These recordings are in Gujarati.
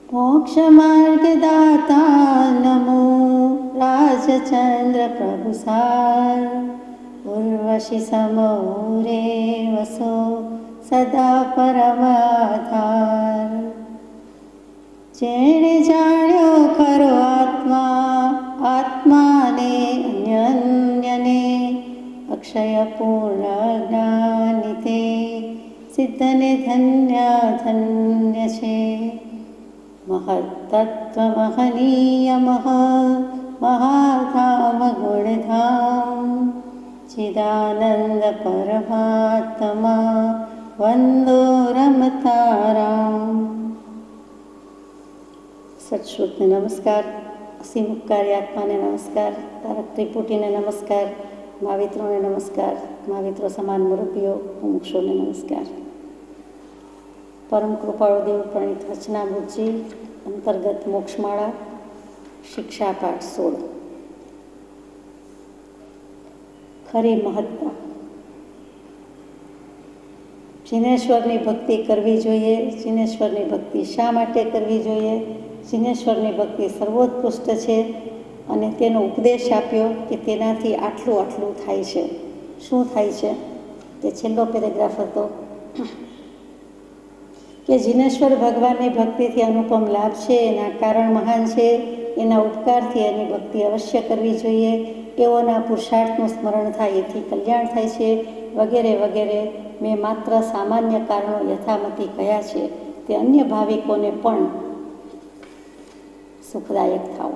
मोक्षमार्गदाता नमो राजचन्द्र प्रभुसार उर्वशी समूरे वसो सदा परमाधार। जेणे जाण्यो खरो आत्मा आत्माने अन्यन्यने अक्षय पूर्ण ज्ञानिते सिद्धने धन्य धन्य छे। महत्तत्व महनीय महाधाम गुणधाम चिदानंद परमात्मा वंदो रमताराम। सत्श्रुतने नमस्कार, असीमुपकारी आत्माने नमस्कार, तारक त्रिपुटीने नमस्कार, महावित्रोने नमस्कार, महाविત્રો સમાન મુરબ્બીઓ મુમુક્ષોને નમસ્કાર। પરમ કૃપાળુ દેવ પ્રણીત વચનામૃતજી અંતર્ગત મોક્ષમાળા શિક્ષા પાઠ 16। ખરી મહત્તા। જીનેશ્વરની ભક્તિ કરવી જોઈએ। જીનેશ્વરની ભક્તિ શા માટે કરવી જોઈએ? જીનેશ્વરની ભક્તિ સર્વોત્કૃષ્ટ છે અને તેનો ઉપદેશ આપ્યો કે તેનાથી આટલું આટલું થાય છે। શું થાય છે? તે છેલ્લો પેરેગ્રાફ હતો કે જીનેશ્વર ભગવાનની ભક્તિથી અનુપમ લાભ છે, એના કારણ મહાન છે, એના ઉપકારથી એની ભક્તિ અવશ્ય કરવી જોઈએ, એઓના પુરુષાર્થનું સ્મરણ થાય એથી કલ્યાણ થાય છે, વગેરે વગેરે। મેં માત્ર સામાન્ય કારણો યથામતી કહ્યા છે, તે અન્ય ભાવિકોને પણ સુખદાયક થાવ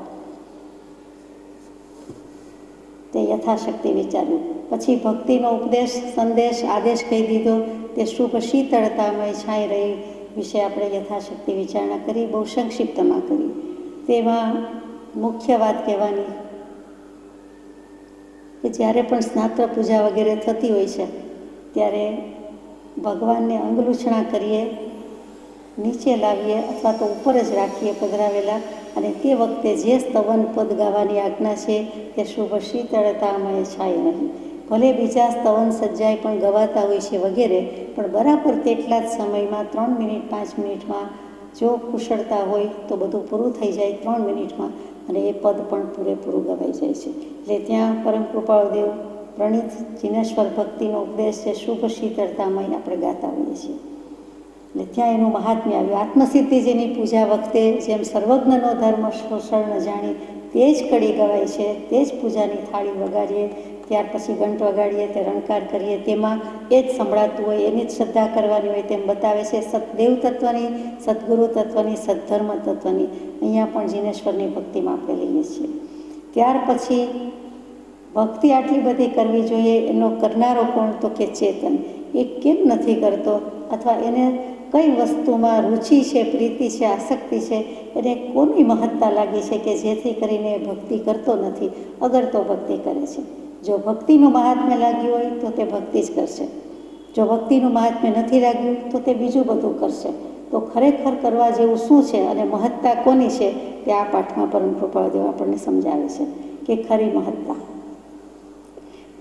તે યથાશક્તિ વિચાર્યું। પછી ભક્તિનો ઉપદેશ સંદેશ આદેશ કહી દીધો। તે શુભ શીતળતામય છાઈ રહી વિશે આપણે યથાશક્તિ વિચારણા કરી, બહુ સંક્ષિપ્તમાં કરી। તેમાં મુખ્ય વાત કહેવાની કે જ્યારે પણ સ્નાત્ર પૂજા વગેરે થતી હોય છે ત્યારે ભગવાનને અંગલૂછણા કરીએ, નીચે લાવીએ અથવા તો ઉપર જ રાખીએ પધરાવેલા, અને તે વખતે જે સ્તવન પદ ગાવાની આજ્ઞા છે તે શુભ શીતળતામય છાઈ રહી। ભલે બીજા સ્તવન સજ્જાય પણ ગવાતા હોય છે વગેરે, પણ બરાબર તેટલા જ સમયમાં 3 મિનિટ 5 મિનિટમાં જો કુશળતા હોય તો બધું પૂરું થઈ જાય 3 મિનિટમાં, અને એ પદ પણ પૂરેપૂરું ગવાઈ જાય છે। એટલે ત્યાં પરમ કૃપાળુદેવ પ્રણીત જીનેશ્વર ભક્તિનો ઉપદેશ છે શુભ શીતળતામય આપણે ગાતા હોઈએ છીએ। એટલે ત્યાં એનું મહાત્મ્ય આવ્યું। આત્મસિદ્ધિજીની પૂજા વખતે જેમ સર્વજ્ઞનો ધર્મ શોષણ ન જાણી તે જ કડી ગવાય છે, તે જ પૂજાની થાળી વગાડીએ, ત્યાર પછી ઘંટ વગાડીએ, તે રણકાર કરીએ, તેમાં એ જ સંભળાતું હોય, એની જ શ્રદ્ધા કરવાની હોય તેમ બતાવે છે। સતદેવ તત્વની, સદગુરુ તત્વની, સદ્ધર્મ તત્વની અહીંયા પણ જીનેશ્વરની ભક્તિમાં આપણે લઈએ છીએ। ત્યાર પછી ભક્તિ આટલી બધી કરવી જોઈએ એનો કરનારો કોણ? તો કે ચેતન। એ કેમ નથી કરતો, અથવા એને કઈ વસ્તુમાં રુચિ છે, પ્રીતિ છે, આસક્તિ છે, એને કોની મહત્તા લાગી છે કે જેથી કરીને ભક્તિ કરતો નથી, અગરતો ભક્તિ કરે છે। જો ભક્તિનું મહાત્મ્ય લાગ્યું હોય તો તે ભક્તિ જ કરશે, જો ભક્તિનું મહાત્મ્ય નથી લાગ્યું તો તે બીજું બધું કરશે। તો ખરેખર કરવા જેવું શું છે અને મહત્તા કોની છે તે આ પાઠમાં પરમ કૃપાળુદેવ આપણને સમજાવે છે કે ખરી મહત્તા।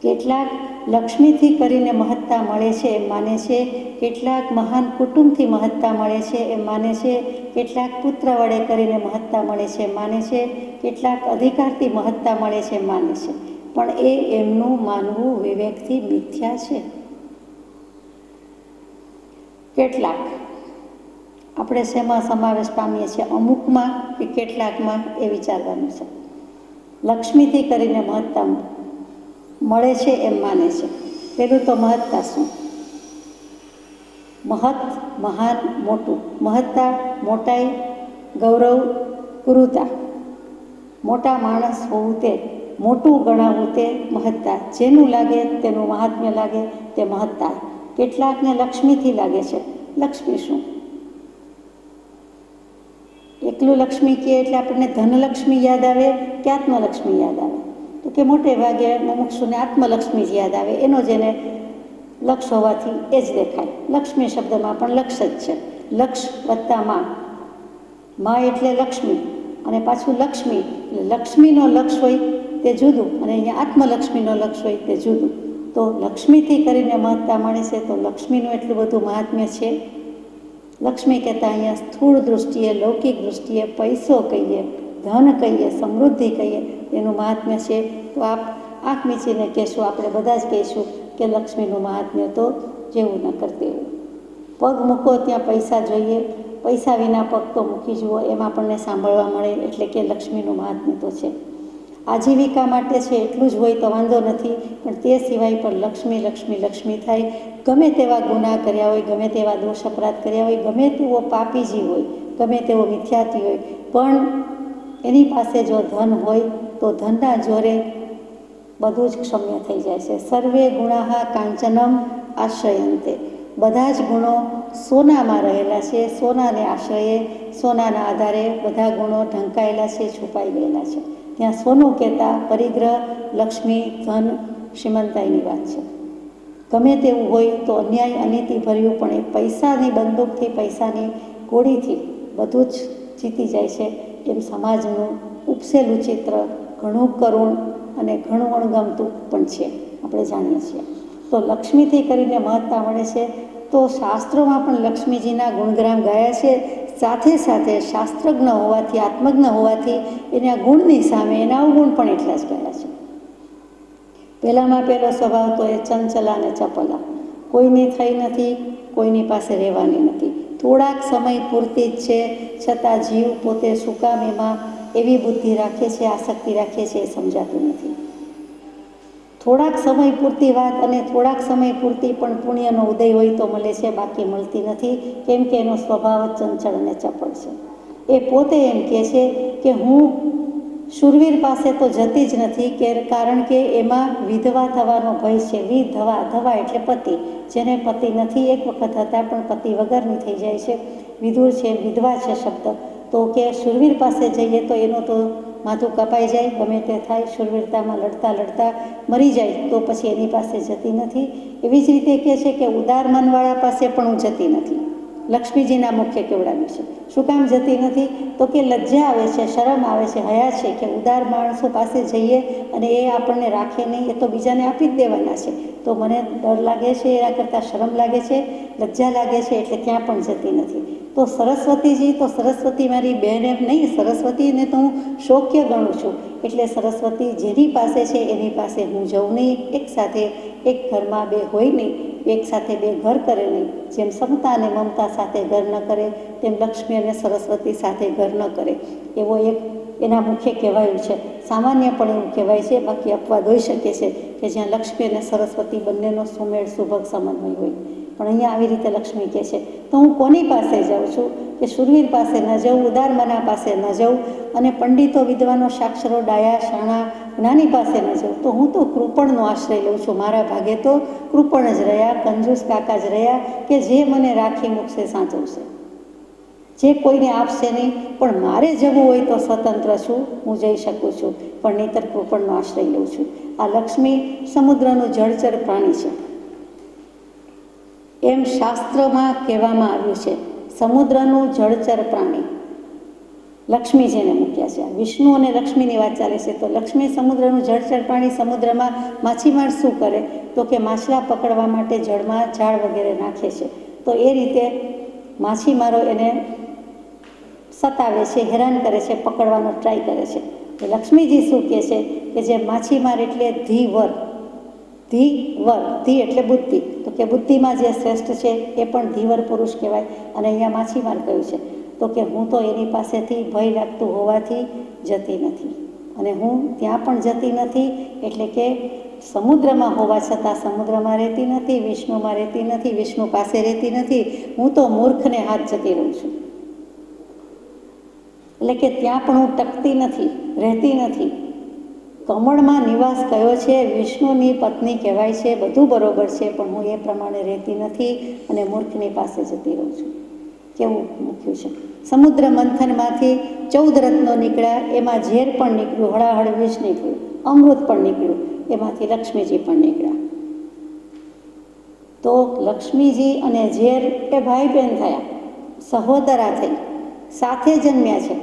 કેટલાક લક્ષ્મીથી કરીને મહત્તા મળે છે એમ માને છે, કેટલાક મહાન કુટુંબથી મહત્તા મળે છે એમ માને છે, કેટલાક પુત્ર વડે કરીને મહત્તા મળે છે એમ માને છે, કેટલાક અધિકારથી મહત્તા મળે છે એમ માને છે, પણ એ એમનું માનવું વિવેકથી મિથ્યા છે। કેટલાક આપણે શેમાં સમાવેશ પામીએ છીએ, અમુકમાં કે કેટલાકમાં, એ વિચારવાનું છે। લક્ષ્મીથી કરીને મહત્તા મળે છે એમ માને છે। પેલું તો મહત્તા શું? મહત મહાન મોટું, મહત્તા મોટાઈ, ગૌરવ, ગુરુતા, મોટા માણસ હોવું તે, મોટું ગણાવવું તે મહત્તા। જેનું લાગે તેનું મહાત્મ્ય લાગે તે મહત્તા। કેટલાકને લક્ષ્મીથી લાગે છે। લક્ષ્મી શું? એકલું લક્ષ્મી કહે એટલે આપણને ધનલક્ષ્મી યાદ આવે કે આત્મલક્ષ્મી યાદ આવે? તો કે મોટે ભાગે મુમુક્ષુને આત્મલક્ષ્મી જ યાદ આવે, એનો જેને લક્ષ હોવાથી એ જ દેખાય। લક્ષ્મી શબ્દમાં પણ લક્ષ જ છે, લક્ષ વત્તા માં એટલે લક્ષ્મી, અને પાછું લક્ષ્મી એટલે લક્ષ્મીનો લક્ષ હોય તે જુદું, અને અહીંયા આત્મલક્ષ્મીનો લક્ષ હોય તે જુદું। તો લક્ષ્મીથી કરીને મહત્તા મળે છે, તો લક્ષ્મીનું એટલું બધું મહાત્મ્ય છે લક્ષ્મી કહેતા અહીંયા સ્થૂળ દૃષ્ટિએ, લૌકિક દૃષ્ટિએ પૈસો કહીએ, ધન કહીએ, સમૃદ્ધિ કહીએ, એનું મહાત્મ્ય છે. તો આપ આંખ મીચીને કહેશું, આપણે બધા જ કહીશું કે લક્ષ્મીનું મહાત્મ્ય તો જેવું ન કરતી એવું. પગ મૂકો ત્યાં પૈસા જોઈએ, પૈસા વિના પગ તો મૂકી જુઓ, એમાં આપણને સાંભળવા મળે. એટલે કે લક્ષ્મીનું મહાત્મ્ય તો છે. આજીવિકા માટે છે એટલું જ હોય તો વાંધો નથી, પણ તે સિવાય પણ લક્ષ્મી લક્ષ્મી લક્ષ્મી થાય. ગમે તેવા ગુનાહ કર્યા હોય, ગમે તેવા દોષ અપરાધ કર્યા હોય, ગમે તેવો પાપીજી હોય, ગમે તેવો મિથ્યાથી હોય, પણ એની પાસે જો ધન હોય તો ધનના જોરે બધું જ ક્ષમ્ય થઈ જાય છે. સર્વે ગુણાહ કાંચનમ આશ્રયંતે. બધા જ ગુણો સોનામાં રહેલા છે. સોનાને આશ્રયે, સોનાના આધારે બધા ગુણો ઢંકાયેલા છે, છુપાઈ ગયેલા છે. ત્યાં સોનું કહેતા પરિગ્રહ, લક્ષ્મી, ધન, શ્રીમંતાઈની વાત છે. ગમે તેવું હોય તો અન્યાય અનીતિ ભર્યું, પણ એ પૈસાની બંદૂકથી, પૈસાની ગોળીથી બધું જ જીતી જાય છે. એમ સમાજનું ઉપસેલું ચિત્ર ઘણું કરુણ અને ઘણું અણગમતું પણ છે, આપણે જાણીએ છીએ. તો લક્ષ્મીથી કરીને મહત્તા મળે છે. તો શાસ્ત્રોમાં પણ લક્ષ્મીજીના ગુણગ્રામ ગાયા છે. સાથે સાથે શાસ્ત્રજ્ઞ હોવાથી, આત્મજ્ઞ હોવાથી એના ગુણની સામે એના અવગુણ પણ એટલા જ ગયા છે. પહેલામાં પહેલો સ્વભાવ તો એ ચંચલા અને ચપલા. કોઈની થઈ નથી, કોઈની પાસે રહેવાની નથી. થોડાક સમય પૂરતી જ છે, છતાં જીવ પોતે શું કામ એમાં એવી બુદ્ધિ રાખે છે, આસક્તિ રાખે છે, એ સમજાતું નથી. થોડાક સમય પૂરતી વાત અને થોડાક સમય પૂરતી પણ પુણ્યનો ઉદય હોય તો મળે છે, બાકી મળતી નથી. કેમ કે એનો સ્વભાવ જ ચંચળ અને ચપળ છે. એ પોતે એમ કહે છે કે હું શૂરવીર પાસે તો જતી જ નથી, કે કારણ કે એમાં વિધવા થવાનો ભય છે. વિધવા, ધવા એટલે પતિ. જેને પતિ નથી, એક વખત હતા પણ પતિ વગરની થઈ જાય છે. વિધુર છે, વિધવા છે શબ્દ. તો કે શૂરવીર પાસે જઈએ તો એનો તો માથું કપાઈ જાય, ગમે તે થાય, શૂરવીરતામાં લડતા લડતા મરી જાય તો પછી એની પાસે જતી નથી. એવી જ રીતે કહે છે કે ઉદાર મનવાળા પાસે પણ હું જતી નથી. લક્ષ્મીજીના મુખ્ય કેવડાવ્યું છે. શું કામ જતી નથી? તો કે લજ્જા આવે છે, શરમ આવે છે, હયા છે કે ઉદાર માણસો પાસે જઈએ અને એ આપણને રાખે નહીં, એ તો બીજાને આપી જ દેવાના છે. તો મને ડર લાગે છે, એના કરતાં શરમ લાગે છે, લજ્જા લાગે છે, એટલે ત્યાં પણ જતી નથી. તો સરસ્વતીજી તો સરસ્વતી મારી બહેન એમ નહીં, સરસ્વતીને તો હું શોક્ય ગણું છું. એટલે સરસ્વતી જેની પાસે છે એની પાસે હું જઉં નહીં. એક સાથે એક ઘરમાં બે હોય નહીં, એક સાથે બે ઘર કરે નહીં. જેમ સમતા અને મમતા સાથે ઘર ન કરે, તેમ લક્ષ્મી અને સરસ્વતી સાથે ઘર ન કરે. એવો એક એના મુખ્ય કહેવાયું છે. સામાન્યપણે એવું કહેવાય છે, બાકી અપવાદ હોઈ શકે છે કે જ્યાં લક્ષ્મી અને સરસ્વતી બંનેનો સુમેળ, સુભગ, સમન્વય હોય. પણ અહીંયા આવી રીતે લક્ષ્મી કહે છે તો હું કોની પાસે જાઉં છું? કે શૂરવીર પાસે ન જઉં, ઉદાર મના પાસે ન જઉં, અને પંડિતો, વિદ્વાનો, સાક્ષરો, ડાયા, શાણા, જ્ઞાની પાસે ન જઉં. તો હું તો કૃપણનો આશ્રય લઉં છું. મારા ભાગે તો કૃપણ જ રહ્યા, કંજૂસ કાકા જ રહ્યા, કે જે મને રાખી મૂકશે, સાચવશે, જે કોઈને આપશે નહીં. પણ મારે જવું હોય તો સ્વતંત્ર છું, હું જઈ શકું છું, પણ નહીંતર કૃપણનો આશ્રય લઉં છું. આ લક્ષ્મી સમુદ્રનું જળચર પ્રાણી છે. એમ શાસ્ત્રમાં કહેવામાં આવ્યું છે, સમુદ્રનું જળચર પ્રાણી લક્ષ્મી જેને મૂક્યા છે. વિષ્ણુ અને લક્ષ્મીની વાત ચાલે છે. તો લક્ષ્મી સમુદ્રનું જળચર પ્રાણી. સમુદ્રમાં માછીમાર શું કરે? તો કે માછલા પકડવા માટે જળમાં ઝાડ વગેરે નાખે છે. તો એ રીતે માછીમારો એને સતાવે છે, હેરાન કરે છે, પકડવાનો ટ્રાય કરે છે. તો લક્ષ્મીજી શું કહે છે કે જે માછીમાર એટલે ધીવર, ધીવર, ધી એટલે બુદ્ધિ, તો કે બુદ્ધિમાં જે શ્રેષ્ઠ છે એ પણ ધીવર પુરુષ કહેવાય. અને અહીંયા માછીમાર કહ્યું છે. તો કે હું તો એની પાસેથી ભય લાગતું હોવાથી જતી નથી, અને હું ત્યાં પણ જતી નથી. એટલે કે સમુદ્રમાં હોવા છતાં સમુદ્રમાં રહેતી નથી, વિષ્ણુમાં રહેતી નથી, વિષ્ણુ પાસે રહેતી નથી. હું તો મૂર્ખને હાથ જતી રહું છું. એટલે કે ત્યાં પણ હું ટકતી નથી, રહેતી નથી. કમળમાં નિવાસ કયો છે, વિષ્ણુની પત્ની કહેવાય છે, બધું બરોબર છે, પણ હું એ પ્રમાણે રહેતી નથી અને મૂર્ખની પાસે જતી રહું છું. કેવું મૂક્યું છે? સમુદ્ર મંથનમાંથી 14 રત્નો નીકળ્યા, એમાં ઝેર પણ નીકળ્યું, હળાહળ વિષ નીકળ્યું, અમૃત પણ નીકળ્યું, એમાંથી લક્ષ્મીજી પણ નીકળ્યા. તો લક્ષ્મીજી અને ઝેર એ ભાઈ બહેન થયા, સહોદરા થઈ, સાથે જન્મ્યા છે,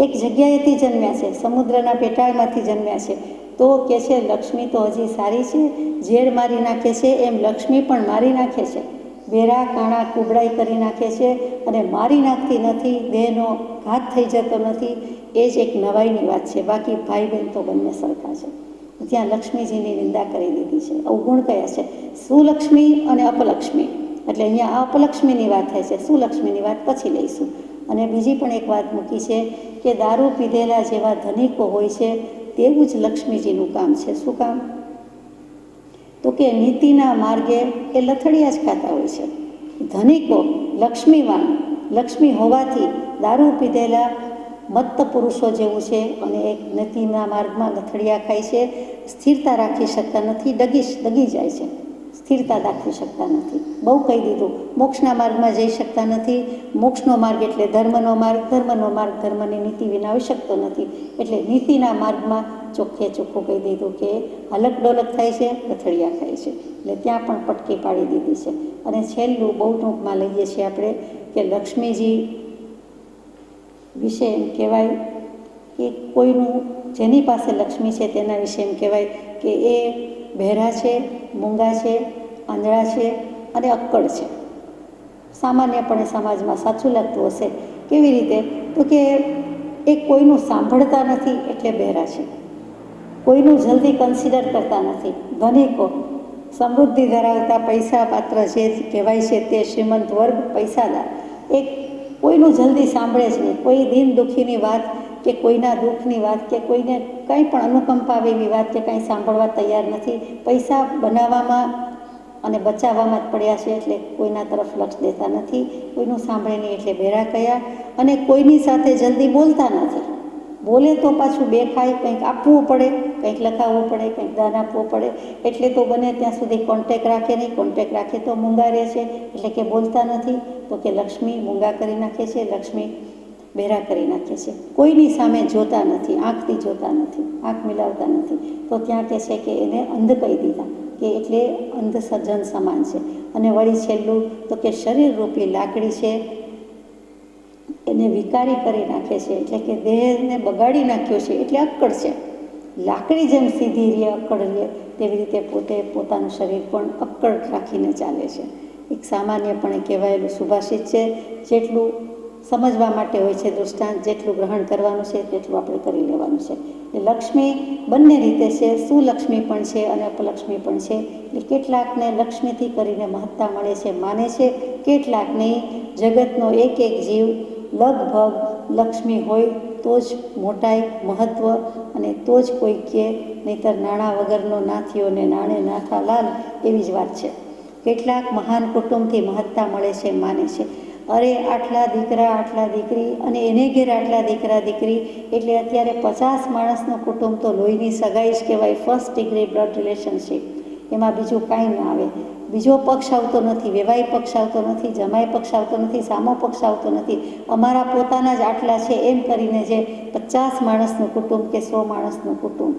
એક જગ્યાએથી જન્મ્યા છે, સમુદ્રના પેટાળમાંથી જન્મ્યા છે. તો કે છે લક્ષ્મી તો હજી સારી છે, ઝેર મારી નાખે છે, એમ લક્ષ્મી પણ મારી નાખે છે. બેરા કાણા કુબડાઈ કરી નાખે છે અને મારી નાખતી નથી, દેહનો ઘાત થઈ જતો નથી. એ જ એક નવાઈની વાત છે. બાકી ભાઈ બહેન તો બંને સરખા છે. ત્યાં લક્ષ્મીજીની નિંદા કરી દીધી છે. અવગુણ કયા છે? સુલક્ષ્મી અને અપલક્ષ્મી. એટલે અહીંયા અપલક્ષ્મીની વાત થાય છે, સુલક્ષ્મીની વાત પછી લઈશું. અને બીજી પણ એક વાત મૂકી છે કે દારૂ પીધેલા જેવા ધનિકો હોય છે તેવું જ લક્ષ્મીજીનું કામ છે. શું કામ? તો કે નીતિના માર્ગે એ લથડિયા જ ખાતા હોય છે. ધનિકો લક્ષ્મીવાન, લક્ષ્મી હોવાથી દારૂ પીધેલા મત્ત પુરુષો જેવું છે અને એક નીતિના માર્ગમાં લથડિયા ખાય છે. સ્થિરતા રાખી શકતા નથી, ડગી જાય છે. સ્થિરતા દાખવી શકતા નથી. બહુ કહી દીધું. મોક્ષના માર્ગમાં જઈ શકતા નથી. મોક્ષનો માર્ગ એટલે ધર્મનો માર્ગ, ધર્મનો માર્ગ ધર્મની નીતિ વિના આવી શકતો નથી. એટલે નીતિના માર્ગમાં ચોખ્ખે ચોખ્ખું કહી દીધું કે હલક ડોલક થાય છે, લથડિયા ખાય છે. એટલે ત્યાં પણ પટકી પાડી દીધી છે. અને છેલ્લું બહુ ટૂંકમાં લઈએ છીએ આપણે કે લક્ષ્મીજી વિશે એમ કહેવાય કે કોઈનું જેની પાસે લક્ષ્મી છે તેના વિશે એમ કહેવાય કે એ બહેરા છે, મૂંગા છે, આંધળા છે અને અક્કડ છે. સામાન્યપણે સમાજમાં સાચું લાગતું હશે. કેવી રીતે? તો કે એ કોઈનું સાંભળતા નથી એટલે બહેરા છે. કોઈનું જલ્દી કન્સિડર કરતા નથી. ધનિકો, સમૃદ્ધિ ધરાવતા પૈસા પાત્ર જે કહેવાય છે તે શ્રીમંત વર્ગ, પૈસાદાર, એ કોઈનું જલ્દી સાંભળે જ નહીં. કોઈ દિન દુઃખીની વાત કે કોઈના દુઃખની વાત કે કોઈને કંઈ પણ અનુકંપા એવી વાત કે કંઈ સાંભળવા તૈયાર નથી. પૈસા બનાવવામાં અને બચાવવામાં જ પડ્યા છે એટલે કોઈના તરફ લક્ષ દેતા નથી. કોઈનું સાંભળે નહીં એટલે બહેરા કયા. અને કોઈની સાથે જલ્દી બોલતા નથી. બોલે તો પાછું બે ખાય, કંઈક આપવું પડે, કંઈક લખાવવું પડે, કંઈક દાન આપવું પડે. એટલે તો બને ત્યાં સુધી કોન્ટેક્ટ રાખે નહીં. કોન્ટેક્ટ રાખે તો મૂંગા રહે છે એટલે કે બોલતા નથી. તો કે લક્ષ્મી મૂંગા કરી નાખે છે, લક્ષ્મી બહેરા કરી નાખે છે. કોઈની સામે જોતા નથી, આંખથી જોતા નથી, આંખ મિલાવતા નથી. તો ત્યાં કહે છે કે એને અંધ કહી દીધા કે એટલે અંધ સજ્જન સમાન છે. અને વળી છેલ્લું તો કે શરીર રૂપી લાકડી છે એને વિકારી કરી નાખે છે એટલે કે દેહને બગાડી નાખ્યો છે એટલે અક્કડ છે. લાકડી જેમ સીધી રહે, અક્કડ રહે, તેવી રીતે પોતે પોતાનું શરીર પણ અક્કડ રાખીને ચાલે છે. એક સામાન્યપણે કહેવાયેલું સુભાષિત છે. જેટલું સમજવા માટે હોય છે દૃષ્ટાંત, જેટલું ગ્રહણ કરવાનું છે તેટલું આપણે કરી લેવાનું છે. એટલે લક્ષ્મી બંને રીતે છે, સુલક્ષ્મી પણ છે અને અપલક્ષ્મી પણ છે. એટલે કેટલાકને લક્ષ્મીથી કરીને મહત્તા મળે છે, માને છે. કેટલાક નહીં. જગતનો એક એક જીવ લગભગ લક્ષ્મી હોય તો જ મોટાઈ, મહત્ત્વ અને તો જ કોઈ કહે, નહીંતર નાણાં વગરનો ના થયો ને નાણે નાથા લાલ, એવી જ વાત છે. કેટલાક મહાન કુટુંબથી મહત્તા મળે છે, માને છે. અરે આટલા દીકરા, આટલા દીકરી અને એને ઘેર આટલા દીકરા દીકરી, એટલે અત્યારે 50 માણસનું કુટુંબ તો લોહીની સગાઈ જ કહેવાય. First degree blood relationship. એમાં બીજું કાંઈ ના આવે. બીજો પક્ષ આવતો નથી, વેવાઈ પક્ષ આવતો નથી, જમાઈ પક્ષ આવતો નથી, સામો પક્ષ આવતો નથી. અમારા પોતાના જ આટલા છે એમ કરીને જે 50 માણસનું કુટુંબ કે 100 માણસનું કુટુંબ.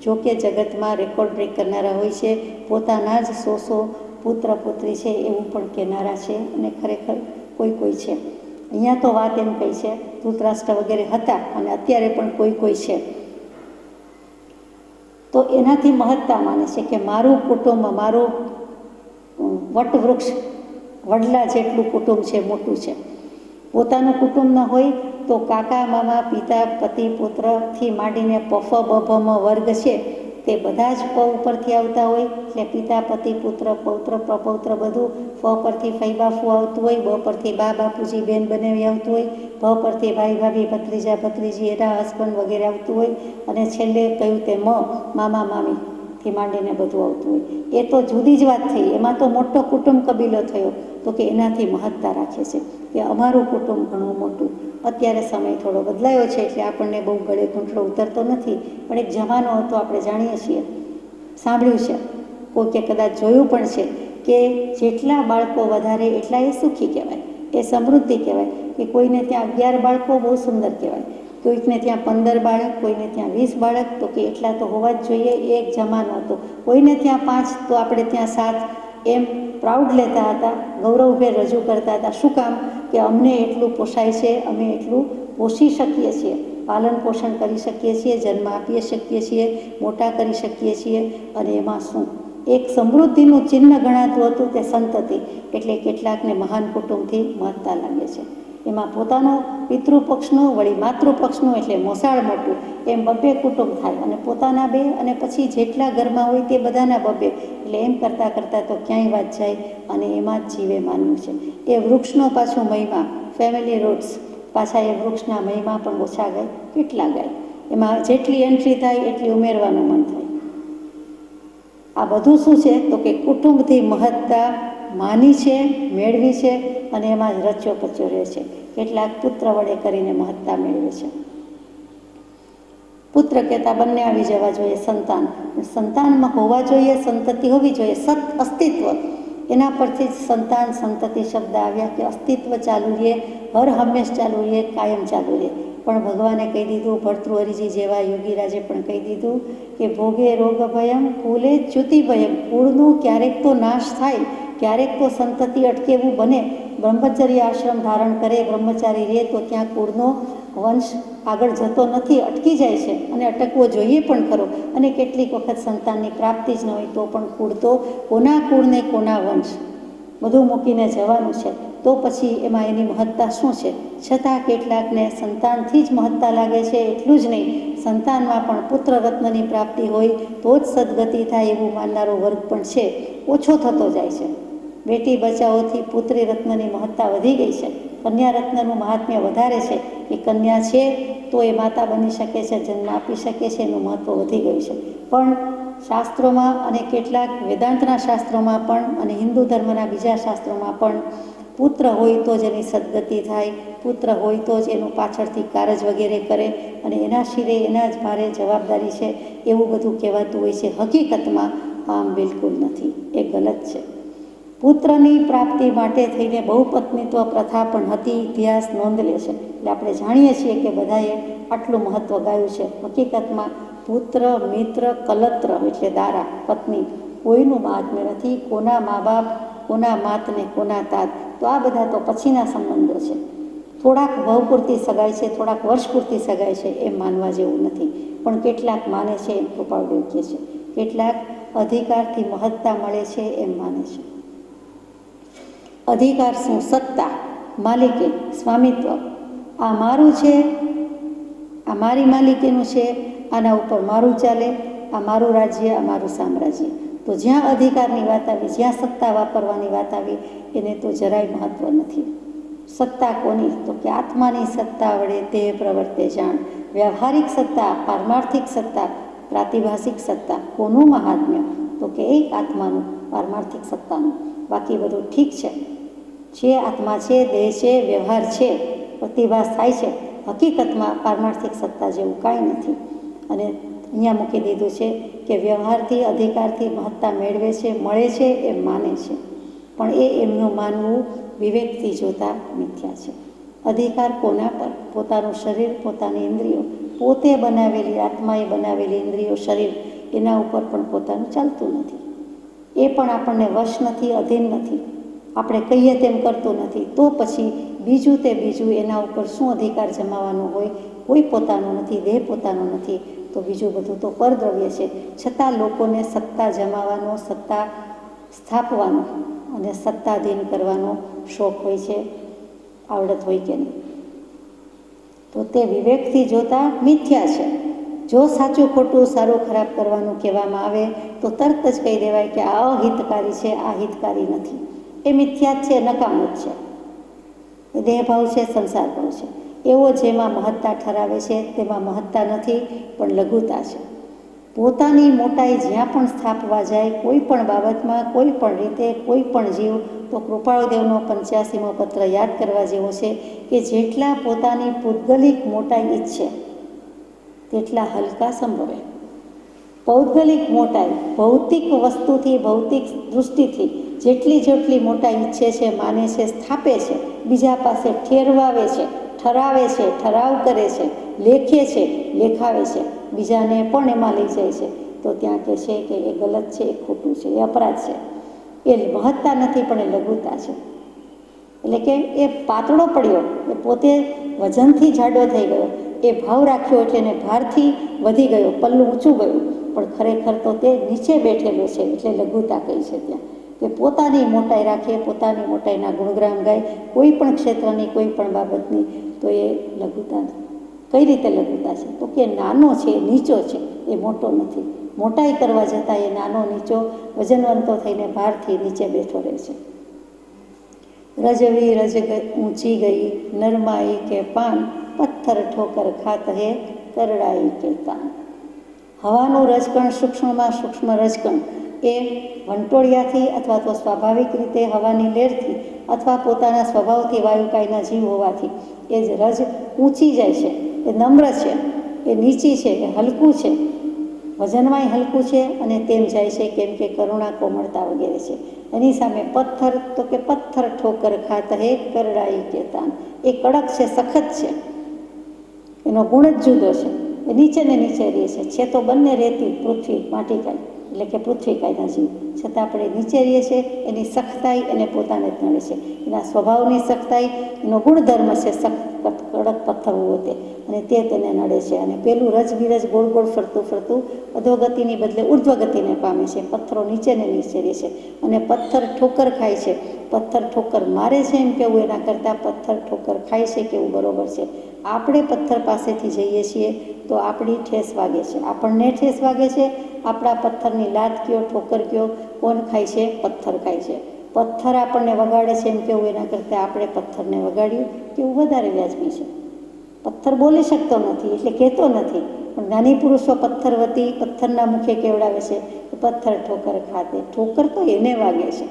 જોકે જગતમાં રેકોર્ડ બ્રેક કરનારા હોય છે, પોતાના જ 100 પુત્ર પુત્રી છે એવું પણ કહેનારા છે અને ખરેખર કોઈ છે. અહીંયા તો વાત એમ કહી છે ધૃતરાષ્ટ્ર વગેરે હતા અને અત્યારે પણ કોઈ છે. તો એનાથી મહત્તા માને છે કે મારું કુટુંબ, મારું વટવૃક્ષ, વડલા જેટલું કુટુંબ છે, મોટું છે. પોતાનું કુટુંબ ન હોય તો કાકા, મામા, પિતા, પતિ, પુત્રથી માંડીને પફ બભમ વર્ગ છે તે બધા જ પ ઉપરથી આવતા હોય. એટલે પિતા, પતિ, પુત્ર, પૌત્ર, પ્રપૌત્ર બધું. ફ પરથી ફઈ બાફુ આવતું હોય, બ પરથી બા બાપુજી બેન બનેવી આવતું હોય, ભ પરથી ભાઈ ભાભી ભત્રીજા ભત્રીજી એના હસબન્ડ વગેરે આવતું હોય અને છેલ્લે કહ્યું તે મામા મામીથી માંડીને બધું આવતું હોય. એ તો જુદી જ વાત થઈ. એમાં તો મોટો કુટુંબ કબીલો થયો. તો કે એનાથી મહત્તા રાખે છે કે અમારું કુટુંબ ઘણું મોટું. અત્યારે સમય થોડો બદલાયો છે એટલે આપણને બહુ ગળે ઘૂંટડો ઉતરતો નથી. પણ એક જમાનો હતો, આપણે જાણીએ છીએ, સાંભળ્યું છે, કોઈ કે કદાચ જોયું પણ છે કે જેટલા બાળકો વધારે એટલા એ સુખી કહેવાય, એ સમૃદ્ધિ કહેવાય. કે કોઈને ત્યાં 11 બાળકો બહુ સુંદર કહેવાય, કોઈકને ત્યાં 15 બાળક, કોઈને ત્યાં 20 બાળક. તો કે એટલા તો હોવા જ જોઈએ. એ એક જમાનો હતો. કોઈને ત્યાં 5 તો આપણે ત્યાં 7, એમ પ્રાઉડ લેતા હતા, ગૌરવભેર રજૂ કરતા હતા. શું કામ? કે અમને એટલું પોષાય છે, અમે એટલું પોષી શકીએ છીએ, પાલન પોષણ કરી શકીએ છીએ, જન્મ આપી શકીએ છીએ, મોટા કરી શકીએ છીએ. અને એમાં શું એક સમૃદ્ધિનું ચિહ્ન ગણાતું હતું તે સંતતિ, એટલે કેટલાકને મહાન કુટુંબથી મહત્તા લાગે છે. એમાં પોતાનો પિતૃપક્ષનું વળી માતૃપક્ષનું એટલે મોસાળ મોટું એમ બબ્બે કુટુંબ થાય, અને પોતાના બે અને પછી જેટલા ઘરમાં હોય તે બધાના બબ્બે, એટલે એમ કરતાં કરતાં તો ક્યાંય વાત જાય અને એમાં જ જીવે માન્યું છે. એ વૃક્ષનો પાછો મહિમા, ફેમિલી રૂટ્સ, પાછા એ વૃક્ષના મહિમા પણ ઓછા ગાય કેટલા ગાય, એમાં જેટલી એન્ટ્રી થાય એટલી ઉમેરવાનું મન થાય. આ બધું શું છે તો કે કુટુંબથી મહત્તા માની છે, મેળવી છે, અને એમાં જ રચ્યો પચ્યો રહે છે. કેટલાક પુત્ર વડે કરીને મહત્તા મેળવે છે. પુત્ર કહેતા બંને આવી જવા જોઈએ, સંતાન. સંતાનમાં હોવા જોઈએ, સંતતિ હોવી જોઈએ, સત અસ્તિત્વ, એના પરથી જ સંતાન સંતતિ શબ્દ આવ્યા કે અસ્તિત્વ ચાલુ રહે, હર હંમેશ ચાલુ રહે, કાયમ ચાલુ રહે. પણ ભગવાને કહી દીધું, ભર્તૃહરિજી જેવા યોગીરાજે પણ કહી દીધું કે ભોગે રોગ ભયમ કુલે ચ્યુતિ ભયમ, કુળનું ક્યારેક તો નાશ થાય, ક્યારેક તો સંતતિ અટકેવું બને. બ્રહ્મચર્ય આશ્રમ ધારણ કરે, બ્રહ્મચારી રહે તો ત્યાં કુળનો વંશ આગળ જતો નથી, અટકી જાય છે, અને અટકવો જોઈએ પણ ખરો. અને કેટલીક વખત સંતાનની પ્રાપ્તિ જ ન હોય તો પણ કુળ તો કોના કુળને કોના વંશ બધું મૂકીને જવાનું છે, તો પછી એમાં એની મહત્તા શું છે? છતાં કેટલાકને સંતાનથી જ મહત્તા લાગે છે. એટલું જ નહીં, સંતાનમાં પણ પુત્ર રત્નની પ્રાપ્તિ હોય તો જ સદગતિ થાય એવું માનનારો વર્ગ પણ છે, ઓછો થતો જાય છે. બેટી બચાવોથી પુત્રી રત્નની મહત્તા વધી ગઈ છે. કન્યા રત્નનું મહાત્મ્ય વધારે છે કે કન્યા છે તો એ માતા બની શકે છે, જન્મ આપી શકે છે, એનું મહત્ત્વ વધી ગયું છે. પણ શાસ્ત્રોમાં અને કેટલાક વેદાંતના શાસ્ત્રોમાં પણ અને હિન્દુ ધર્મના બીજા શાસ્ત્રોમાં પણ પુત્ર હોય તો જ એની સદગતિ થાય, પુત્ર હોય તો જ એનું પાછળથી કારજ વગેરે કરે, અને એના શિરે એના જ ભારે જવાબદારી છે, એવું બધું કહેવાતું હોય છે. હકીકતમાં આમ બિલકુલ નથી, એ ગલત છે. પુત્રની પ્રાપ્તિ માટે થઈને બહુપત્નીત્વ પ્રથા પણ હતી, ઇતિહાસ નોંધ લે છે. એટલે આપણે જાણીએ છીએ કે બધાએ આટલું મહત્ત્વ ગાયું છે. હકીકતમાં પુત્ર, મિત્ર, કલત્ર એટલે દારા, પત્ની, કોઈનું મહાત્મ્ય નથી. કોના મા બાપ, કોના માત ને કોના તાત, તો આ બધા તો પછીના સંબંધો છે. થોડાક ભવ પૂરતી સગાઈ છે, થોડાક વર્ષ પૂરતી સગાઈ છે, એમ માનવા જેવું નથી. પણ કેટલાક માને છે એમ કૃપાળુદેવ કહે છે, કેટલાક અધિકારથી મહત્તા મળે છે એમ માને છે. અધિકાર શું? સત્તા, માલિકી, સ્વામિત્વ. આ મારું છે, આ મારી માલિકીનું છે, આના ઉપર મારું ચાલે, આ મારું રાજ્ય, આ મારું સામ્રાજ્ય. તો જ્યાં અધિકારની વાત આવી, જ્યાં સત્તા વાપરવાની વાત આવી, એને તો જરાય મહત્ત્વ નથી. સત્તા કોની? તો કે આત્માની સત્તા વડે દેહ પ્રવર્તે જાણ. વ્યવહારિક સત્તા, પારમાર્થિક સત્તા, પ્રાતિભાષિક સત્તા, કોનું મહાત્મ્ય? તો કે એક આત્માનું, પારમાર્થિક સત્તાનું. બાકી બધું ઠીક છે, જે આત્મા છે, દેહ છે, વ્યવહાર છે, પ્રતિભાસ થાય છે, હકીકતમાં પારમાર્થિક સત્તા જેવું કાંઈ નથી. અને અહીંયા મૂકી દીધું છે કે વ્યવહારથી, અધિકારથી મહત્તા મેળવે છે, મળે છે, એમ માને છે. પણ એ એમનું માનવું વિવેકથી જોતા મિથ્યા છે. અધિકાર કોના પર? પોતાનું શરીર, પોતાની ઇન્દ્રિયો, પોતે બનાવેલી, આત્માએ બનાવેલી ઇન્દ્રિયો, શરીર, એના ઉપર પણ પોતાનું ચાલતું નથી. એ પણ આપણને વશ નથી, અધીન નથી, આપણે કહીએ તેમ કરતું નથી. તો પછી બીજું તે બીજું એના ઉપર શું અધિકાર જમાવવાનો હોય? કોઈ પોતાનું નથી, દેહ પોતાનો નથી, તો બીજું બધું તો પરદ્રવ્ય છે. છતાં લોકોને સત્તા જમાવવાનો, સત્તા સ્થાપવાનો અને સત્તાધીન કરવાનો શોખ હોય છે, આવડત હોય કે નહીં. તો તે વિવેકથી જોતા મિથ્યા છે. જો સાચું ખોટું, સારું ખરાબ કરવાનું કહેવામાં આવે તો તરત જ કહી દેવાય કે આ અહિતકારી છે, આ હિતકારી નથી. એ મિથ્યા જ છે, નકામું જ છે. એ દેહભાવ છે, સંસાર ભાવ છે. એવો જેમાં મહત્તા ઠરાવે છે તેમાં મહત્તા નથી, પણ લઘુતા છે. પોતાની મોટાઈ જ્યાં પણ સ્થાપવા જાય, કોઈ પણ બાબતમાં, કોઈ પણ રીતે, કોઈ પણ જીવ, તો કૃપાળુદેવનો 85મો પત્ર યાદ કરવા જેવો છે કે જેટલા પોતાની પૂતગલિક મોટાઈ ઈચ્છે તેટલા હલકા સંભવે. પૌદ્ગલિક મોટાઈ, ભૌતિક વસ્તુથી, ભૌતિક દૃષ્ટિથી જેટલી મોટાઈ ઈચ્છે છે, માને છે, સ્થાપે છે, બીજા પાસે ઠેરવાવે છે, ઠરાવે છે, ઠરાવ કરે છે, લેખે છે, લેખાવે છે, બીજાને પણ એમાં લઈ જાય છે, તો ત્યાં કહે છે કે એ ગલત છે, એ ખોટું છે, એ અપરાધ છે. એ મહત્તા નથી, પણ એ લઘુતા છે. એટલે કે એ પાતળો પડ્યો, એ પોતે વજનથી જાડો થઈ ગયો, એ ભાવ રાખ્યો એટલે એને ભારથી વધી ગયો, પલ્લું ઊંચું ગયું, પણ ખરેખર તો તે નીચે બેઠેલો છે, એટલે લઘુતા કહી છે. ત્યાં તે પોતાની મોટાઈ રાખે, પોતાની મોટાઈના ગુણગ્રામ ગાય, કોઈ પણ ક્ષેત્રની કોઈ પણ બાબતની, તો એ લઘુતા. કઈ રીતે લઘુતા છે? તો કે નાનો છે, નીચો છે, એ મોટો નથી. મોટાઈ કરવા જતાં એ નાનો નીચો વજનવંતો થઈને ભારથી નીચે બેઠો રહે છે. રજવી રજ ઊંચી ગઈ, નરમાઈ કે પાન, પથ્થર ઠોકર ખાત હે, કરડાઈ કે તાન. હવાનું રજકણ, સૂક્ષ્મમાં સૂક્ષ્મ રજકણ, એ વંટોળિયાથી અથવા તો સ્વાભાવિક રીતે હવાની લહેરથી અથવા પોતાના સ્વભાવથી વાયુકાયના જીવ હોવાથી એ જ રજ ઊંચી જાય છે, એ નમ્ર છે, એ નીચી છે, એ હલકું છે, વજનમાંય હલકું છે અને તેમ જાય છે, કેમ કે કરુણા, કોમળતા વગેરે છે. એની સામે પથ્થર, તો કે પથ્થર ઠોકર ખાત હે, કરડાઈ કે તાન. એ કડક છે, સખત છે, એનો ગુણ જ જુદો છે. એ નીચે ને નીચે રહે છે તો બંને રેતી, પૃથ્વી, માટીકાય, એટલે કે પૃથ્વીકાયના જીવ, છતાં આપણે નીચે રહીએ છીએ. એની સખ્તાઈ એને પોતાને જ નડે છે, એના સ્વભાવની સખ્તાઈ, એનો ગુણધર્મ છે સખત, કડક પથ્થર હોવો તે, અને તે તેને નડે છે. અને પેલું રજ બિરજ ગોળ ગોળ ફરતું ફરતું અધોગતિની બદલે ઉર્ધ્વગતિને પામે છે. પથ્થરો નીચે ને નીચે રહે છે અને પથ્થર ઠોકર ખાય છે. પથ્થર ઠોકર મારે છે એમ કેવું એના કરતાં પથ્થર ઠોકર ખાય છે કેવું બરોબર છે. આપણે પથ્થર પાસેથી જઈએ છીએ તો આપણી ઠેસ વાગે છે, આપણને ઠેસ વાગે છે. આપણા પથ્થરની લાત કયો, ઠોકર કયો, કોણ ખાય છે? પથ્થર ખાય છે. પથ્થર આપણને વગાડે છે એમ કેવું એના કરતાં આપણે પથ્થરને વગાડ્યું કેવું વધારે વ્યાજબી છે. પથ્થર બોલી શકતો નથી એટલે કહેતો નથી, પણ જ્ઞાની પુરુષો પથ્થર વતી પથ્થરના મુખે કેવડાવે છે કે પથ્થર ઠોકર ખાતે. ઠોકર તો એને વાગે છે,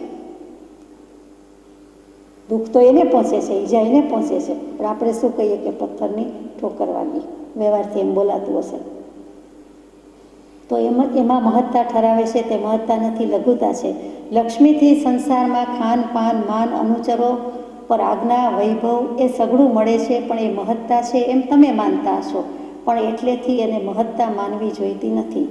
દુઃખ તો એને પહોંચે છે, ઈજા એને પહોંચે છે, પણ આપણે શું કહીએ કે પથ્થરની ઠોકર વાગી, વ્યવહારથી એમ બોલાતું હશે. તો એમાં મહત્તા ઠરાવે છે તે મહત્તા નથી, લઘુતા છે. લક્ષ્મીથી સંસારમાં ખાન પાન માન અનુચરો પર આજ્ઞા વૈભવ એ સઘળું મળે છે, પણ એ મહત્તા છે એમ તમે માનતા હશો, પણ એટલેથી એને મહત્તા માનવી જોઈતી નથી.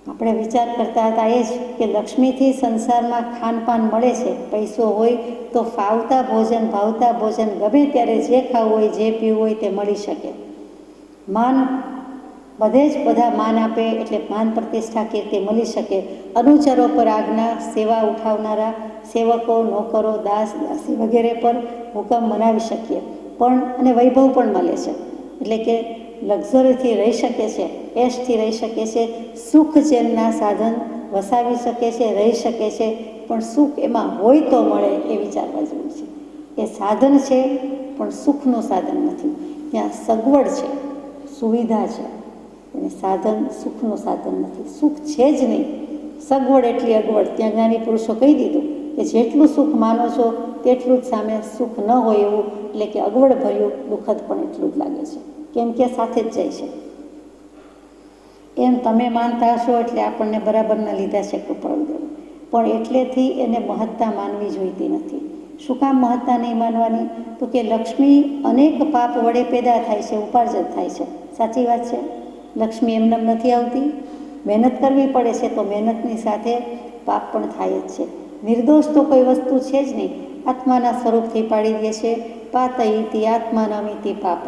આપણે વિચાર કરતા હતા એ જ કે લક્ષ્મીથી સંસારમાં ખાનપાન મળે છે, પૈસો હોય તો ફાવતા ભોજન, ભાવતા ભોજન, ગમે ત્યારે જે ખાવું હોય, જે પીવું હોય તે મળી શકે. માન, બધે જ બધા માન આપે એટલે માન પ્રતિષ્ઠા કીર્તિ મળી શકે. અનુચરો પર આજ્ઞા, સેવા ઉઠાવનારા સેવકો, નોકરો, દાસ દાસી વગેરે પર હુકમ મનાવી શકીએ, પણ અને વૈભવ પણ મળે છે, એટલે કે લક્ઝરીથી રહી શકે છે, એશથી રહી શકે છે, સુખ ચેનના સાધન વસાવી શકે છે, રહી શકે છે, પણ સુખ એમાં હોય તો મળે એ વિચારવા જેવું છે. એ સાધન છે પણ સુખનું સાધન નથી. ત્યાં સગવડ છે, સુવિધા છે, અને સાધન સુખનું સાધન નથી. સુખ છે જ નહીં, સગવડ એટલી અગવડ. ત્યાં જ્ઞાની પુરુષો કહી દીધું કે જેટલું સુખ માનો છો તેટલું જ સામે સુખ ન હોય એવું, એટલે કે અગવડ ભર્યું, દુઃખદ પણ એટલું જ લાગે છે, કેમ કે સાથે જ જાય છે. એમ તમે માનતા હશો એટલે આપણને બરાબરના લીધા છે કૃપાળુ દેવ, પણ એટલેથી એને મહત્તા માનવી જોઈતી નથી. શું કામ મહત્તા નહીં માનવાની? તો કે લક્ષ્મી અનેક પાપ વડે પેદા થાય છે, ઉપાર્જન થાય છે. સાચી વાત છે, લક્ષ્મી એમનેમ નથી આવતી, મહેનત કરવી પડે છે, તો મહેનતની સાથે પાપ પણ થાય જ છે. નિર્દોષ તો કોઈ વસ્તુ છે જ નહીં, આત્માના સ્વરૂપથી પાડી દે છે. પાતયિતિ આત્માનમિતિ પાપ.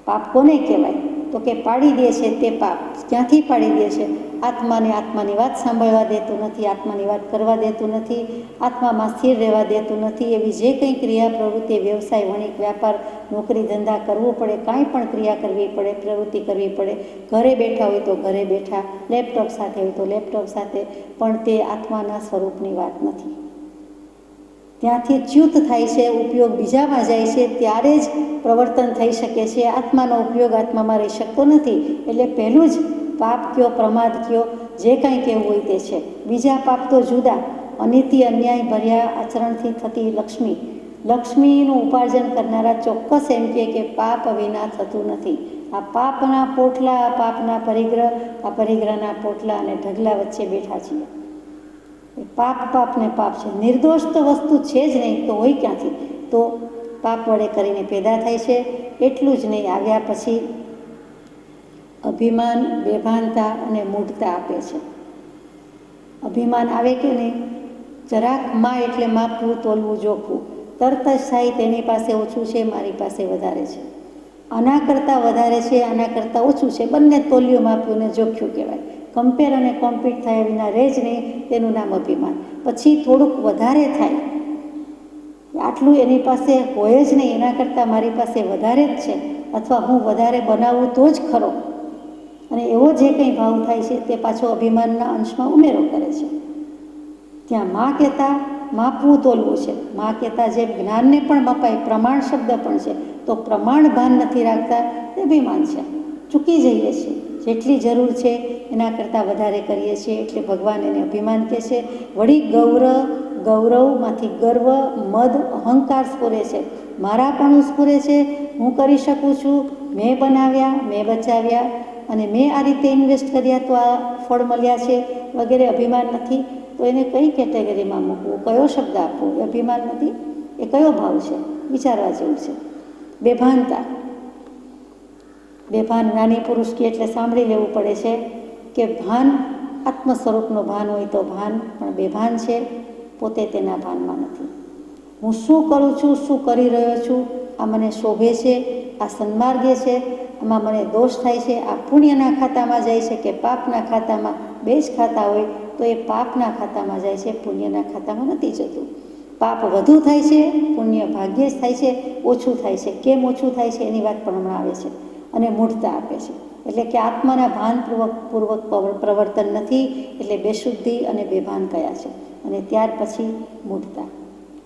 પાપ કોને કહેવાય? તો કે પાડી દે છે તે પાપ. ક્યાંથી પાડી દે છે? આત્માને આત્માની વાત સાંભળવા દેતું નથી, આત્માની વાત કરવા દેતું નથી, આત્મામાં સ્થિર રહેવા દેતું નથી. એવી જે કંઈ ક્રિયા પ્રવૃત્તિ, વ્યવસાય, વણિક, વ્યાપાર, નોકરી ધંધા કરવું પડે, કાંઈ પણ ક્રિયા કરવી પડે, પ્રવૃત્તિ કરવી પડે, ઘરે બેઠા હોય તો ઘરે બેઠા, લેપટોપ સાથે હોય તો લેપટોપ સાથે, પણ તે આત્માના સ્વરૂપની વાત નથી. ત્યાંથી ચ્યુત થાય છે, ઉપયોગ બીજામાં જાય છે, ત્યારે જ પ્રવર્તન થઈ શકે છે. આત્માનો ઉપયોગ આત્મામાં રહી શકતો નથી. એટલે પહેલું જ પાપ કયો, પ્રમાદ કયો, જે કાંઈ કહેવું હોય તે છે. બીજા પાપ તો જુદા, અનીતિ અન્યાય ભર્યા આચરણથી થતી લક્ષ્મી, લક્ષ્મીનું ઉપાર્જન કરનારા ચોક્કસ એમ કે પાપ વિના થતું નથી. આ પાપના પોટલા, આ પાપના પરિગ્રહ, આ પરિગ્રહના પોટલા અને ઢગલા વચ્ચે બેઠા છીએ. પાપ પાપ ને પાપ છે, નિર્દોષ તો વસ્તુ છે જ નહીં, તો હોય ક્યાંથી? તો પાપ વડે કરીને પેદા થાય છે. એટલું જ નહીં, આવ્યા પછી અભિમાન, બેભાનતા અને મૂઢતા આપે છે. અભિમાન આવે કે નહીં? જરાક માં એટલે માપવું, તોલવું, જોખવું, તરત જ થાય તેની પાસે ઓછું છે, મારી પાસે વધારે છે. આના કરતાં વધારે છે, આના કરતાં ઓછું છે, બંને તોલિયું માપ્યું ને જોખ્યું કહેવાય. કમ્પેર અને કોમ્પીટ થયા વિના રહે જ નહીં, તેનું નામ અભિમાન. પછી થોડુંક વધારે થાય, આટલું એની પાસે હોય જ નહીં, એના કરતાં મારી પાસે વધારે જ છે, અથવા હું વધારે બનાવું તો જ ખરો, અને એવો જે કંઈ ભાવ થાય છે તે પાછો અભિમાનના અંશમાં ઉમેરો કરે છે. ત્યાં માં કહેતા માપવું તોલવું છે. માં કહેતા જેમ જ્ઞાનને પણ મપાય, પ્રમાણ શબ્દ પણ છે, તો પ્રમાણ ભાન નથી રાખતા, તે અભિમાન છે. ચૂકી જઈએ છીએ, જેટલી જરૂર છે એના કરતાં વધારે કરીએ છીએ, એટલે ભગવાન એને અભિમાન કહે છે. વળી ગૌરવમાંથી ગર્વ, મદ, અહંકાર સ્ફુરે છે. મારાપણું સ્ફુરે છે. હું કરી શકું છું, મેં બનાવ્યા, મેં બચાવ્યા, અને મેં આ રીતે ઇન્વેસ્ટ કર્યા તો આ ફળ મળ્યા છે, વગેરે અભિમાન નથી. તો એને કઈ કેટેગરીમાં મૂકવું, કયો શબ્દ આપવો? એ અભિમાન નથી, એ કયો ભાવ છે? વિચારવા જેવું છે. બેભાનતા. બેભાન જ્ઞાની પુરુષ કે એટલે સાંભળી લેવું પડે છે કે ભાન આત્મ સ્વરૂપનું ભાન હોય તો ભાન, પણ બેભાન છે, પોતે તેના ભાનમાં નથી. હું શું કરું છું, શું કરી રહ્યો છું, આ મને શોભે છે, આ સન્માર્ગે છે, આમાં મને દોષ થાય છે, આ પુણ્યના ખાતામાં જાય છે કે પાપના ખાતામાં? બે જ ખાતા હોય તો એ પાપના ખાતામાં જાય છે, પુણ્યના ખાતામાં નથી જતું. પાપ વધુ થાય છે, પુણ્ય ભાગ્યે જ થાય છે, ઓછું થાય છે. કેમ ઓછું થાય છે એની વાત પણ હમણાં આવે છે. અને મૂઢતા આપે છે, એટલે કે આત્માના ભાનપૂર્વક પ્રવર્તન નથી, એટલે બેશુદ્ધિ અને બેભાન કયા છે. અને ત્યાર પછી મૂઢતા.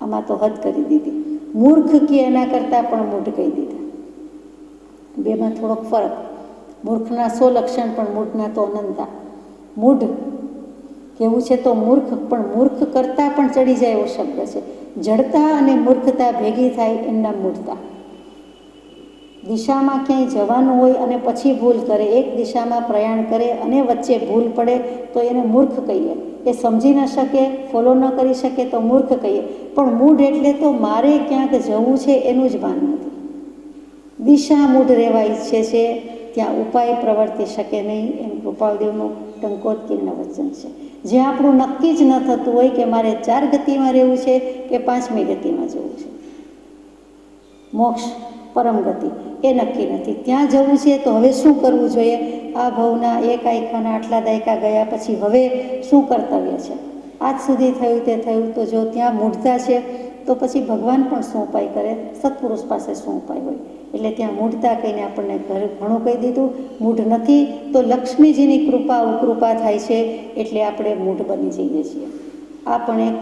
આમાં તો હદ કરી દીધી. મૂર્ખ કે એના કરતાં પણ મૂઢ કહી દીધા. બેમાં થોડોક ફરક. મૂર્ખના 100 લક્ષણ, પણ મૂઢના તો અનંતા. મૂઢ કેવું છે તો મૂર્ખ, પણ મૂર્ખ કરતાં પણ ચડી જાય એવો શબ્દ છે. જડતા અને મૂર્ખતા ભેગી થાય એમના મૂઢતા. દિશામાં ક્યાંય જવાનું હોય અને પછી ભૂલ કરે, એક દિશામાં પ્રયાણ કરે અને વચ્ચે ભૂલ પડે તો એને મૂર્ખ કહીએ. એ સમજી ન શકે, ફોલો ન કરી શકે તો મૂર્ખ કહીએ. પણ મૂઢ એટલે તો મારે ક્યાંક જવું છે એનું જ ભાન નથી. દિશા મૂઢ રહેવા ઈચ્છે છે, ત્યાં ઉપાય પ્રવર્તી શકે નહીં, એમ કૃપાળદેવનું ટંકોત્કીર્ણ વચન છે. જે આપણું નક્કી જ ન થતું હોય કે મારે 4 ગતિમાં રહેવું છે કે 5મી ગતિમાં જવું છે, મોક્ષ પરમ ગતિ, એ નક્કી નથી. ત્યાં જવું છે તો હવે શું કરવું જોઈએ? આ ભવના એક આયખાના આટલા દાયકા ગયા પછી હવે શું કર્તવ્ય છે? આજ સુધી થયું તે થયું. તો જો ત્યાં મૂઢતા છે તો પછી ભગવાન પણ શું ઉપાય કરે? સત્પુરુષ પાસે શું ઉપાય હોય? એટલે ત્યાં મૂઢતા કહીને આપણને ઘણું કહી દીધું. મૂઢ નથી તો લક્ષ્મીજીની કૃપા ઉકૃપા થાય છે, એટલે આપણે મૂઢ બની જઈએ છીએ. આ પણ એક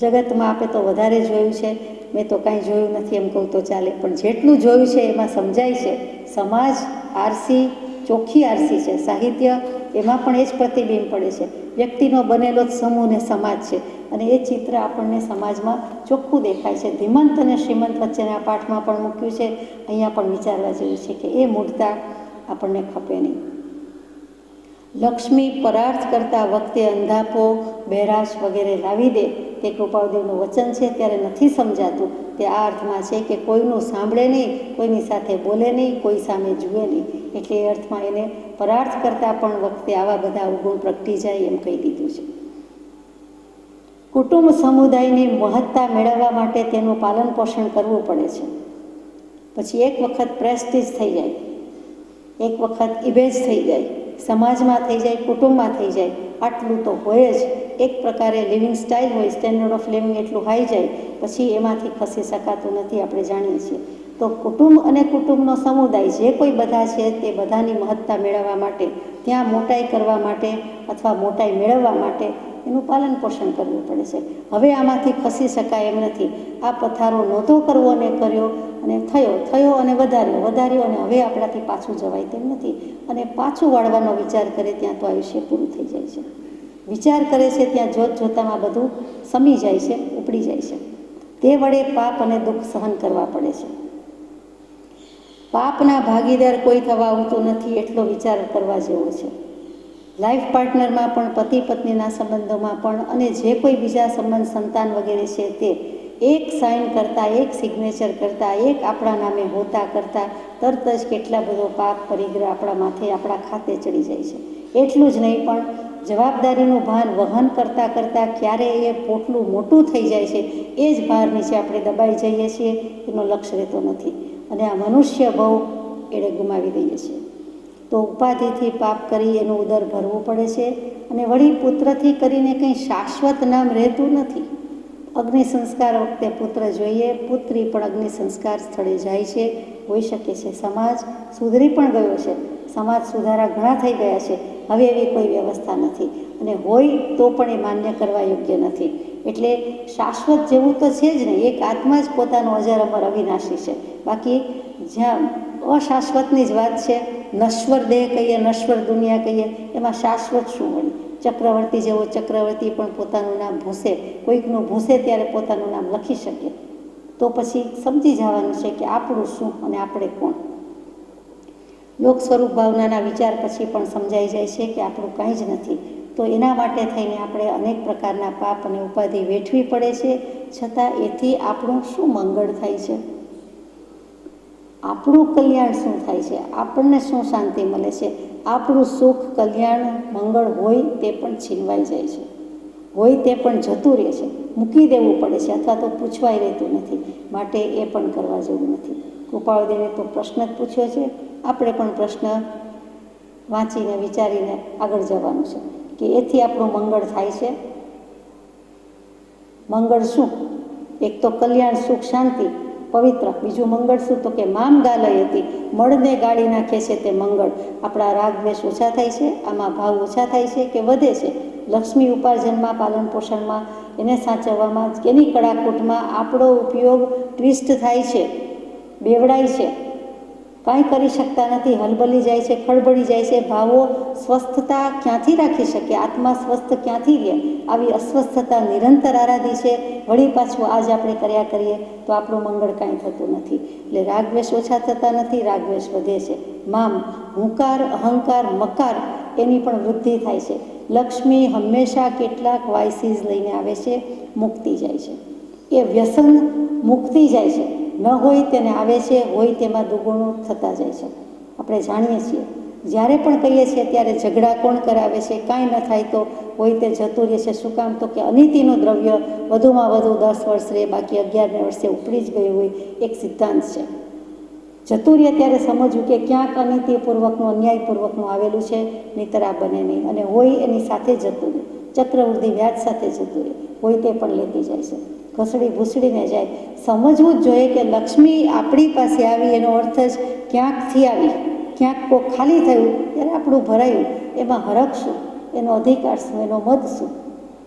જગતમાં આપણે તો વધારે જોયું છે, મેં તો કાંઈ જોયું નથી એમ કહું તો ચાલે, પણ જેટલું જોયું છે એમાં સમજાય છે. સમાજ આરસી, ચોખ્ખી આરસી છે. સાહિત્ય એમાં પણ એ જ પ્રતિબિંબ પડે છે. વ્યક્તિનો બનેલો જ સમૂહ ને સમાજ છે, અને એ ચિત્ર આપણને સમાજમાં ચોખ્ખું દેખાય છે. ધીમંત અને શ્રીમંત વચ્ચેના પાઠમાં પણ મૂક્યું છે. અહીંયા પણ વિચારવા જેવું છે કે એ મૂઢતા આપણને ખપે નહીં. લક્ષ્મી પરાર્થ કરતા વખતે અંધાપો, બહેરાશ વગેરે લાવી દે, તે કૃપાળદેવનું વચન છે. ત્યારે નથી સમજાતું તે આ અર્થમાં છે કે કોઈનું સાંભળે નહીં, કોઈની સાથે બોલે નહીં, કોઈ સામે જુએ નહીં. એટલે એ અર્થમાં એને પરાર્થ કરતાં પણ વખતે આવા બધા અવગુણ પ્રગટી જાય એમ કહી દીધું છે. કુટુંબ સમુદાયની મહત્તા મેળવવા માટે તેનું પાલન પોષણ કરવું પડે છે. પછી એક વખત પ્રેસ્ટીજ થઈ જાય, એક વખત ઇમેજ થઈ જાય, સમાજમાં થઈ જાય, કુટુંબમાં થઈ જાય, આટલું તો હોય જ. એક પ્રકારે લિવિંગ સ્ટાઇલ હોય, સ્ટેન્ડર્ડ ઓફ લિવિંગ એટલું હાઈ જાય, પછી એમાંથી ખસી શકાતું નથી, આપણે જાણીએ છીએ. તો કુટુંબ અને કુટુંબનો સમુદાય જે કોઈ બધા છે તે બધાની મહત્તા મેળવવા માટે, ત્યાં મોટાઈ કરવા માટે અથવા મોટાઈ મેળવવા માટે એનું પાલન પોષણ કરવું પડે છે. હવે આમાંથી ખસી શકાય એમ નથી. આ પથારો નહોતો કરવો ને કર્યો, અને થયો અને વધાર્યો અને હવે આપણાથી પાછું જવાય તેમ નથી. અને પાછું વાળવાનો વિચાર કરે ત્યાં તો આયુષ્ય પૂરું થઈ જાય છે. વિચાર કરે છે ત્યાં જોતજોતામાં બધું સમી જાય છે, ઉપડી જાય છે. તે વડે પાપ અને દુઃખ સહન કરવા પડે છે. પાપના ભાગીદાર કોઈ થવા આવતું નથી, એટલો વિચાર કરવા જેવો છે. લાઈફ પાર્ટનરમાં પણ, પતિ પત્નીના સંબંધોમાં પણ, અને જે કોઈ બીજા સંબંધ, સંતાન વગેરે છે તે એક સાઇન કરતાં, એક સિગ્નેચર કરતાં, એક આપણા નામે હોતા કરતાં તરત જ કેટલા બધો પાપ પરિગ્રહ આપણા માથે, આપણા ખાતે ચડી જાય છે. એટલું જ નહીં, પણ જવાબદારીનું ભાન વહન કરતાં કરતાં ક્યારે એ પોટલું મોટું થઈ જાય છે, એ જ ભાર નીચે આપણે દબાઈ જઈએ છીએ, એનો લક્ષ્ય રહેતો નથી. અને આ મનુષ્ય ભવ એણે ગુમાવી દઈએ છીએ. તો ઉપાધિથી પાપ કરી એનું ઉદર ભરવું પડે છે. અને વળી પુત્રથી કરીને કંઈ શાશ્વત નામ રહેતું નથી. અગ્નિ સંસ્કાર વખતે પુત્ર જોઈએ, પુત્રી પણ અગ્નિ સંસ્કાર સ્થળે જાય છે. હોઈ શકે છે સમાજ સુધરી પણ ગયો છે, સમાજ સુધારા ઘણા થઈ ગયા છે, હવે એવી કોઈ વ્યવસ્થા નથી, અને હોય તો પણ એ માન્ય કરવા યોગ્ય નથી. એટલે શાશ્વત જેવું તો છે જ નહીં. એક આત્મા જ પોતાનો અજર અમર અવિનાશી છે. બાકી જ્યાં અશાશ્વતની જ વાત છે, નશ્વર દેહ કહીએ, નશ્વર દુનિયા કહીએ, એમાં શાશ્વત શું વળી? ચક્રવર્તી જેવો ચક્રવર્તી પણ પોતાનું નામ ભૂસે, કોઈકનું ભૂસે ત્યારે પોતાનું નામ લખી શકે. તો પછી સમજી જવાનું છે કે આપણું શું અને આપણે કોણ. યોગ સ્વરૂપ ભાવનાના વિચાર પછી પણ સમજાઈ જાય છે કે આપણું કાંઈ જ નથી. તો એના માટે થઈને આપણે અનેક પ્રકારના પાપ અને ઉપાધિ વેઠવી પડે છે. છતાં એથી આપણું શું મંગળ થાય છે? આપણું કલ્યાણ શું થાય છે? આપણને શું શાંતિ મળે છે? આપણું સુખ, કલ્યાણ, મંગળ હોય તે પણ છીનવાઈ જાય છે, હોય તે પણ જતું રહે છે, મૂકી દેવું પડે છે, અથવા તો પૂછવાય રહેતું નથી. માટે એ પણ કરવા જેવું નથી. કૃપાળુદેવે તો પ્રશ્ન જ પૂછ્યો છે, આપણે પણ પ્રશ્ન વાંચીને વિચારીને આગળ જવાનું છે કે એથી આપણું મંગળ થાય છે. મંગળ શું? એક તો કલ્યાણ, સુખ, શાંતિ, પવિત્ર. બીજું મંગળ શું? તો કે મામ ગાલય હતી, મળને ગાળી નાખે છે તે મંગળ. આપણા રાગ દ્વેષ ઓછા થાય છે, આમાં ભાવ ઓછા થાય છે કે વધે છે? લક્ષ્મી ઉપાર્જનમાં, પાલન પોષણમાં, એને સાચવવામાં, એની કડાકૂટમાં આપણો ઉપયોગ ટ્વિસ્ટ થાય છે, બેવડાય છે, કાંઈ કરી શકતા નથી, હલબલી જાય છે, ખળબળી જાય છે. ભાવો સ્વસ્થતા ક્યાંથી રાખી શકે? આત્મા સ્વસ્થ ક્યાંથી રહે? આવી અસ્વસ્થતા નિરંતર આરાધી છે. વળી પાછું આજ આપણે કર્યા કરીએ તો આપણું મંગળ કાંઈ થતું નથી. એટલે રાગદ્વેષ ઓછા થતા નથી, રાગદ્વેષ વધે છે. મામ, હુંકાર, અહંકાર, મકાર, એની પણ વૃદ્ધિ થાય છે. લક્ષ્મી હંમેશા કેટલાક વાઇસીસ લઈને આવે છે, મુક્તિ જાય છે. એ વ્યસન મુક્તિ જાય છે, ન હોય તેને આવે છે, હોય તેમાં દુગુણું થતા જાય છે. આપણે જાણીએ છીએ, જ્યારે પણ કહીએ છીએ ત્યારે ઝઘડા કોણ કરાવે છે? કાંઈ ન થાય તો હોય તે જતું રહે છે. શું કામ? તો કે અનિતિનું દ્રવ્ય વધુમાં વધુ 10 વર્ષ રહે, બાકી 11ને વર્ષે ઉપડી જ ગયું હોય. એક સિદ્ધાંત છે. જતું રહે ત્યારે સમજવું કે ક્યાંક અનિતિપૂર્વકનું, અન્યાયપૂર્વકનું આવેલું છે, નહીંતર આ બને નહીં. અને હોય એની સાથે જતું રહે, ચક્રવૃદ્ધિ વ્યાજ સાથે જતું રહે, હોય તે પણ લેતી જાય છે, ઘસડી ભૂસડીને જાય. સમજવું જ જોઈએ કે લક્ષ્મી આપણી પાસે આવી એનો અર્થ જ ક્યાંકથી આવી, ક્યાંક કોક ખાલી થયું ત્યારે આપણું ભરાયું. એમાં હરખ શું? એનો અધિકાર શું? એનો મત શું?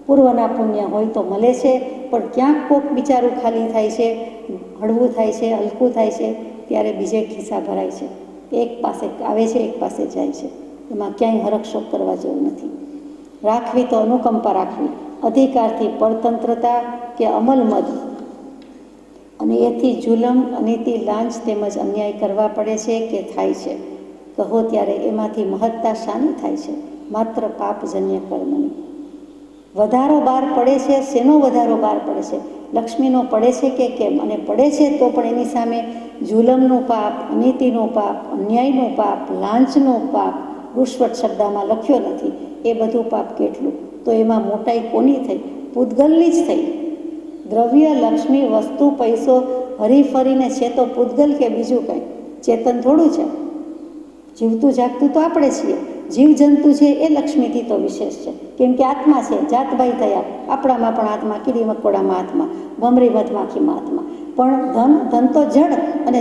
પૂર્વના પુણ્ય હોય તો મળે છે, પણ ક્યાંક કોક બિચારું ખાલી થાય છે, હળવું થાય છે, હલકું થાય છે, ત્યારે બીજે ખિસ્સા ભરાય છે. એક પાસે આવે છે, એક પાસે જાય છે. એમાં ક્યાંય હરખશોક કરવા જેવું નથી. રાખવી તો અનુકંપા રાખવી, અધિકારથી પરતંત્રતા કે અમલમદ, અને એથી જુલમ, અનીતિ, લાંચ તેમજ અન્યાય કરવા પડે છે કે થાય છે? કહો ત્યારે એમાંથી મહત્તા શાની થાય છે? માત્ર પાપજન્ય કર્મની. વધારો બહાર પડે છે. શેનો વધારો બહાર પડે છે? લક્ષ્મીનો પડે છે કે કેમ? અને પડે છે તો પણ એની સામે જુલમનું પાપ, અનીતિનું પાપ, અન્યાયનું પાપ, લાંચનું પાપ, રૂશ્વટ શબ્દમાં લખ્યો નથી, એ બધું પાપ કેટલું? તો એમાં મોટાઈ કોની થઈ? પૂતગલની જ થઈ. દ્રવ્ય, લક્ષ્મી, વસ્તુ, પૈસો હરીફરીને છે તો પૂતગલ કે બીજું કંઈ? ચેતન થોડું છે. જીવતું જાગતું તો આપણે છીએ. જીવજંતુ છે એ લક્ષ્મીથી તો વિશેષ છે, કેમ કે આત્મા છે. જાતભાઈ થયા, આપણામાં પણ આત્મા, કીડી મકોડામાં આત્મા, ભમરી મધમાખીમાં આત્મા. પણ ધન તો જડ, અને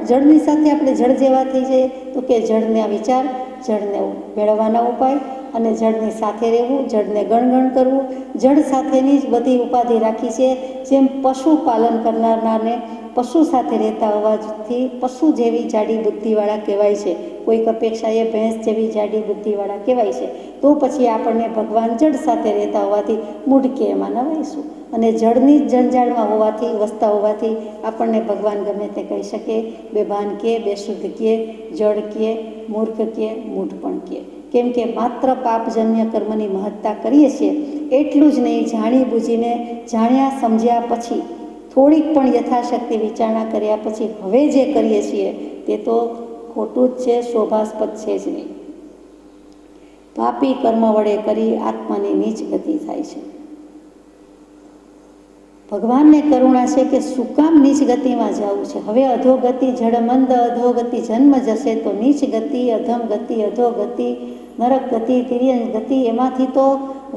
જડની સાથે આપણે જડ જેવા થઈ જઈએ તો કે જડના વિચાર, જડને મેળવવાના ઉપાય, અને જડની સાથે રહેવું, જડને ગણગણ કરવું, જડ સાથેની જ બધી ઉપાધિ રાખી છે. જેમ પશુપાલન કરનારને પશુ સાથે રહેતા હોવાથી પશુ જેવી જાડી બુદ્ધિવાળા કહેવાય છે. કોઈક અપેક્ષાએ ભેંસ જેવી જાડી બુદ્ધિવાળા કહેવાય છે. તો પછી આપણને ભગવાન જડ સાથે રહેતા હોવાથી મૂઢ કે એમાં નવાઈશું, અને જડની જ જંજાળમાં હોવાથી, વસતા હોવાથી આપણને ભગવાન ગમે તે કહી શકે, બેભાન કે, બેશુદ્ધ કે, જડ કે, મૂર્ખ કે, મૂઢ પણ કે. કેમ કે માત્ર પાપજન્ય કર્મની મહત્તા કરીએ છીએ. એટલું જ નહીં, જાણી બૂજીને, જાણ્યા સમજ્યા પછી, થોડીક પણ યથાશક્તિ વિચારણા કર્યા પછી હવે જે કરીએ છીએ તે તો ખોટું જ છે, શોભાસ્પદ છે જ નહીં. પાપી કર્મ વડે કરી આત્માની નીચ ગતિ થાય છે. ભગવાનને કરુણા છે કે શું કામ નીચ ગતિમાં જવું છે? હવે અધોગતિ જડમંદ અધોગતિ જન્મ જશે, તો નીચ ગતિ, અધમ ગતિ, અધોગતિ, નરક ગતિ, તિર્યંજ ગતિ, એમાંથી તો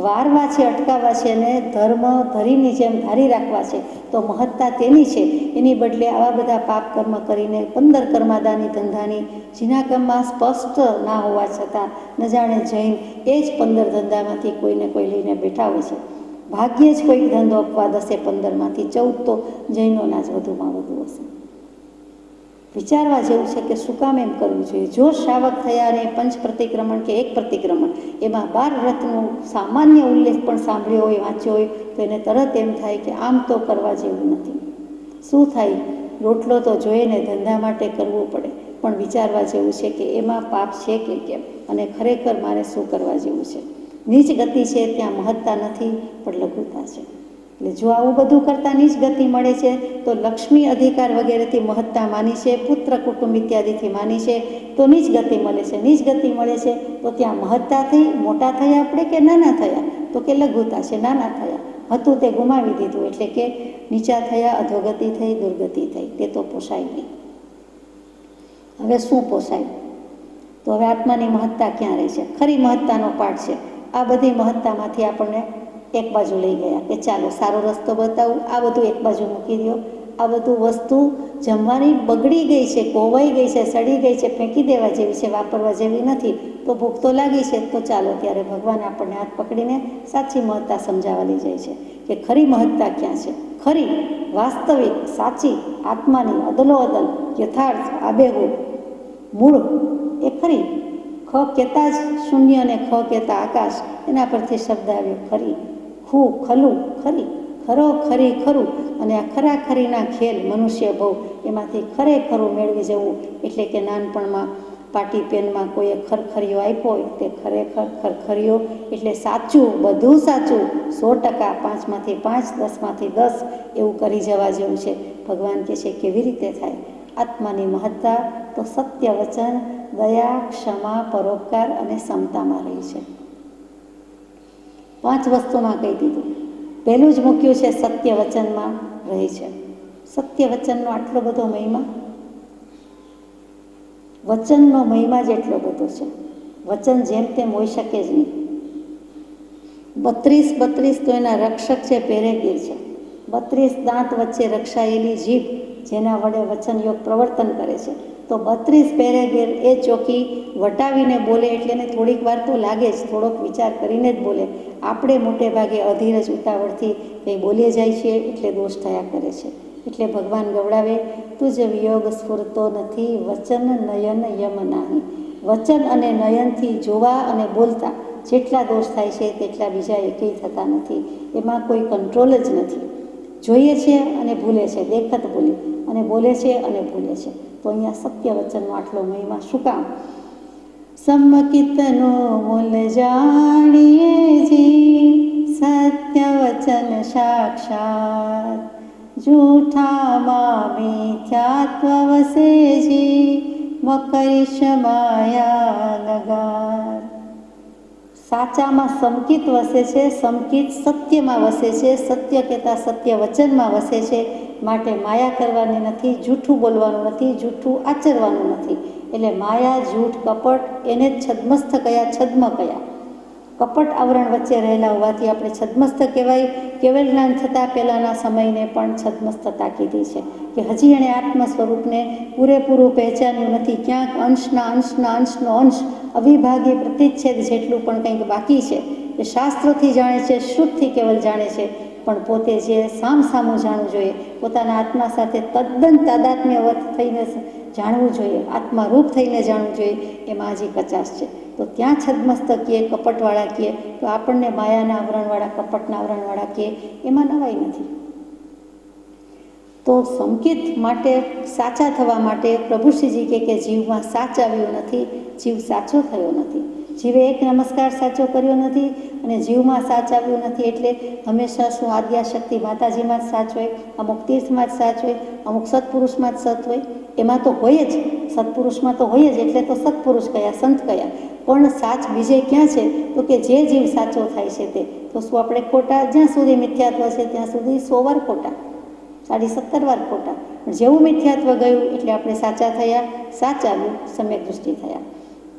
વારવા છે, અટકાવવા છે અને ધર્મ ધરીની જેમ ધારી રાખવા છે. તો મહત્તા તેની છે. એની બદલે આવા બધા પાપ કર્મ કરીને 15 કર્માદાની ધંધાની જેના કર્મમાં સ્પષ્ટ ના હોવા છતાં ન જાણે જૈન એ જ 15 ધંધામાંથી કોઈને કોઈ લઈને બેઠા હોય છે. ભાગ્યે જ કોઈક ધંધો અપવાદ હશે, 15માંથી 14 તો જૈનોના જ વધુમાં વધુ હશે. વિચારવા જેવું છે કે શું કામ એમ કરવું જોઈએ? જો શ્રાવક થયા અને પંચ પ્રતિક્રમણ કે એક પ્રતિક્રમણ એમાં 12 વ્રતનો સામાન્ય ઉલ્લેખ પણ સાંભળ્યો હોય, વાંચ્યો હોય, તો એને તરત એમ થાય કે આમ તો કરવા જેવું નથી. શું થાય? રોટલો તો જોઈએ ને, ધંધા માટે કરવું પડે, પણ વિચારવા જેવું છે કે એમાં પાપ છે કે કેમ, અને ખરેખર મારે શું કરવા જેવું છે. નીચ ગતિ છે ત્યાં મહત્તા નથી, પણ લઘુતા છે. એટલે જો આવું બધું કરતાં નીચ ગતિ મળે છે, તો લક્ષ્મી અધિકાર વગેરેથી મહત્તા માની છે, પુત્ર કુટુંબ ઇત્યાદિથી માની છે, તો નીચ ગતિ મળે છે. નીચ ગતિ મળે છે તો ત્યાં મહત્તા થઈ, મોટા થયા આપણે કે નાના થયા? તો કે લઘુતા છે, નાના થયા. હતું તે ગુમાવી દીધું, એટલે કે નીચા થયા, અધોગતિ થઈ, દુર્ગતિ થઈ. તે તો પોસાય નહીં. હવે શું પોસાય? તો હવે આત્માની મહત્તા ક્યાં રહે છે? ખરી મહત્તાનો પાઠ છે. આ બધી મહત્તામાંથી આપણને એક બાજુ લઈ ગયા કે ચાલો સારો રસ્તો બતાવું, આ બધું એક બાજુ મૂકી દો. આ બધું વસ્તુ જમવાની બગડી ગઈ છે, કોવાઈ ગઈ છે, સડી ગઈ છે, ફેંકી દેવા જેવી છે, વાપરવા જેવી નથી. તો ભૂખ તો લાગી છે, તો ચાલો ત્યારે ભગવાન આપણને હાથ પકડીને સાચી મહત્તા સમજાવવા લઈ જાય છે કે ખરી મહત્તા ક્યાં છે. ખરી, વાસ્તવિક, સાચી આત્માની અદલો અદલ, યથાર્થ, આબેહૂબ, મૂળ એ ખરી. ખ કહેતા જ શૂન્ય અને ખ કહેતા આકાશ, એના પરથી શબ્દ આવ્યો ખરી. ખું, ખલું, ખરી, ખરો, ખરી, ખરું. અને આ ખરા ખરીના ખેલ મનુષ્ય ભવ, એમાંથી ખરેખરું મેળવી જવું. એટલે કે નાનપણમાં પાટી પેનમાં કોઈએ ખરખરીઓ આપ્યો હોય, તે ખરેખર ખરખરીઓ એટલે સાચું, બધું સાચું, 100%, 5માંથી 5, 10માંથી 10 એવું કરી જવા જેવું છે. ભગવાન કહે છે કેવી રીતે થાય? આત્માની મહત્તા તો સત્ય વચન, દયા, ક્ષમા, પરોપકાર અને સમતામાં રહી છે. 5 વસ્તુમાં કહી દીધું. પહેલું જ મૂક્યું છે સત્ય વચનમાં રહી છે. સત્ય વચનનો આટલો બધો મહિમા, વચનનો મહિમા જ એટલો બધો છે. વચન જેમ તેમ હોઈ શકે જ નહીં. 32 તો એના રક્ષક છે, પેરેગીર છે. 32 દાંત વચ્ચે રક્ષાયેલી જીભ, જેના વડે વચનયોગ પ્રવર્તન કરે છે. તો 32 પેરેગીર એ ચોકી વટાવીને બોલે એટલે એને થોડીક વાર તો લાગે જ, થોડોક વિચાર કરીને જ બોલે. આપણે મોટે ભાગે અધીરજ ઉતાવળથી કંઈ બોલીએ જાય છીએ એટલે દોષ થયા કરે છે. એટલે ભગવાન ગવડાવે, તુજ વિયોગ સ્ફુરતો નથી, વચન નયન યમ નાહી. વચન અને નયનથી જોવા અને બોલતા જેટલા દોષ થાય છે તેટલા બીજા એકેય થતા નથી. એમાં કોઈ કંટ્રોલ જ નથી. જોઈએ છે અને ભૂલે છે, દેખત ભૂલી, અને બોલે છે અને ભૂલે છે. તો અહીંયા સત્ય વચનનો આટલો મહિમા શું કામ? સમકિતનો મૂલ જાણીએ જી, સત્ય વચન સાક્ષાત, જૂઠામાં મિથ્યાત્વ વસે જી, મકરીશ માયા લગાર. સાચામાં સમકિત વસે છે, સમકિત સત્યમાં વસે છે, સત્ય કહેતા સત્ય વચનમાં વસે છે. માટે માયા કરવાની નથી, જૂઠું બોલવાનું નથી, જૂઠું આચરવાનું નથી. એટલે માયા, જૂઠ, કપટ એને જ છદ્મસ્થ કયા, છદ્મ કયા. કપટ આવરણ વચ્ચે રહેલા હોવાથી આપણે છદ્મસ્થ કહેવાય. કેવલ જ્ઞાન થતાં પહેલાંના સમયને પણ છદ્મસ્થતા કીધી છે કે હજી એણે આત્મ સ્વરૂપને પૂરેપૂરું પહેચાન્યું નથી. ક્યાંક અંશના અંશના અંશનો અંશ, અવિભાગી પ્રતિચ્છેદ જેટલું પણ કંઈક બાકી છે. એ શાસ્ત્રોથી જાણે છે, શુદ્ધથી કેવલ જાણે છે, પણ પોતે જે સામસામું જાણવું જોઈએ, પોતાના આત્મા સાથે તદ્દન તાદાત્મ્યવત થઈને જાણવું જોઈએ, આત્મારૂપ થઈને જાણવું જોઈએ, એમાં હજી કચાશ છે. તો ત્યાં છદ્મસ્ત કીએ, કપટવાળા કીએ, તો આપણને માયાના આવરણવાળા, કપટના આવરણવાળા કીએ, એમાં નવાઈ નથી. તો સંકિત માટે, સાચા થવા માટે પ્રભુ શ્રીજી કે જીવમાં સાચ આવ્યું નથી, જીવ સાચો થયો નથી. જીવે એક નમસ્કાર સાચો કર્યો નથી અને જીવમાં સાચ આવ્યું નથી. એટલે હંમેશા શું આદ્યાશક્તિ માતાજીમાં જ સાચ હોય, અમુક તીર્થમાં જ સાચ હોય, અમુક સત્પુરુષમાં જ સત હોય. એમાં તો હોય જ, સત્પુરુષમાં તો હોય જ, એટલે તો સત્પુરુષ કયા, સંત કયા. પણ સાચ બીજે ક્યાં છે? તો કે જે જીવ સાચો થાય છે તે. તો શું આપણે ખોટા? જ્યાં સુધી મિથ્યાત્વ છે ત્યાં સુધી 100 વાર ખોટા, 17.5 વાર ખોટા. જેવું મિથ્યાત્વ ગયું એટલે આપણે સાચા થયા, સાચા આવ્યું, સમ્યક દૃષ્ટિ થયા.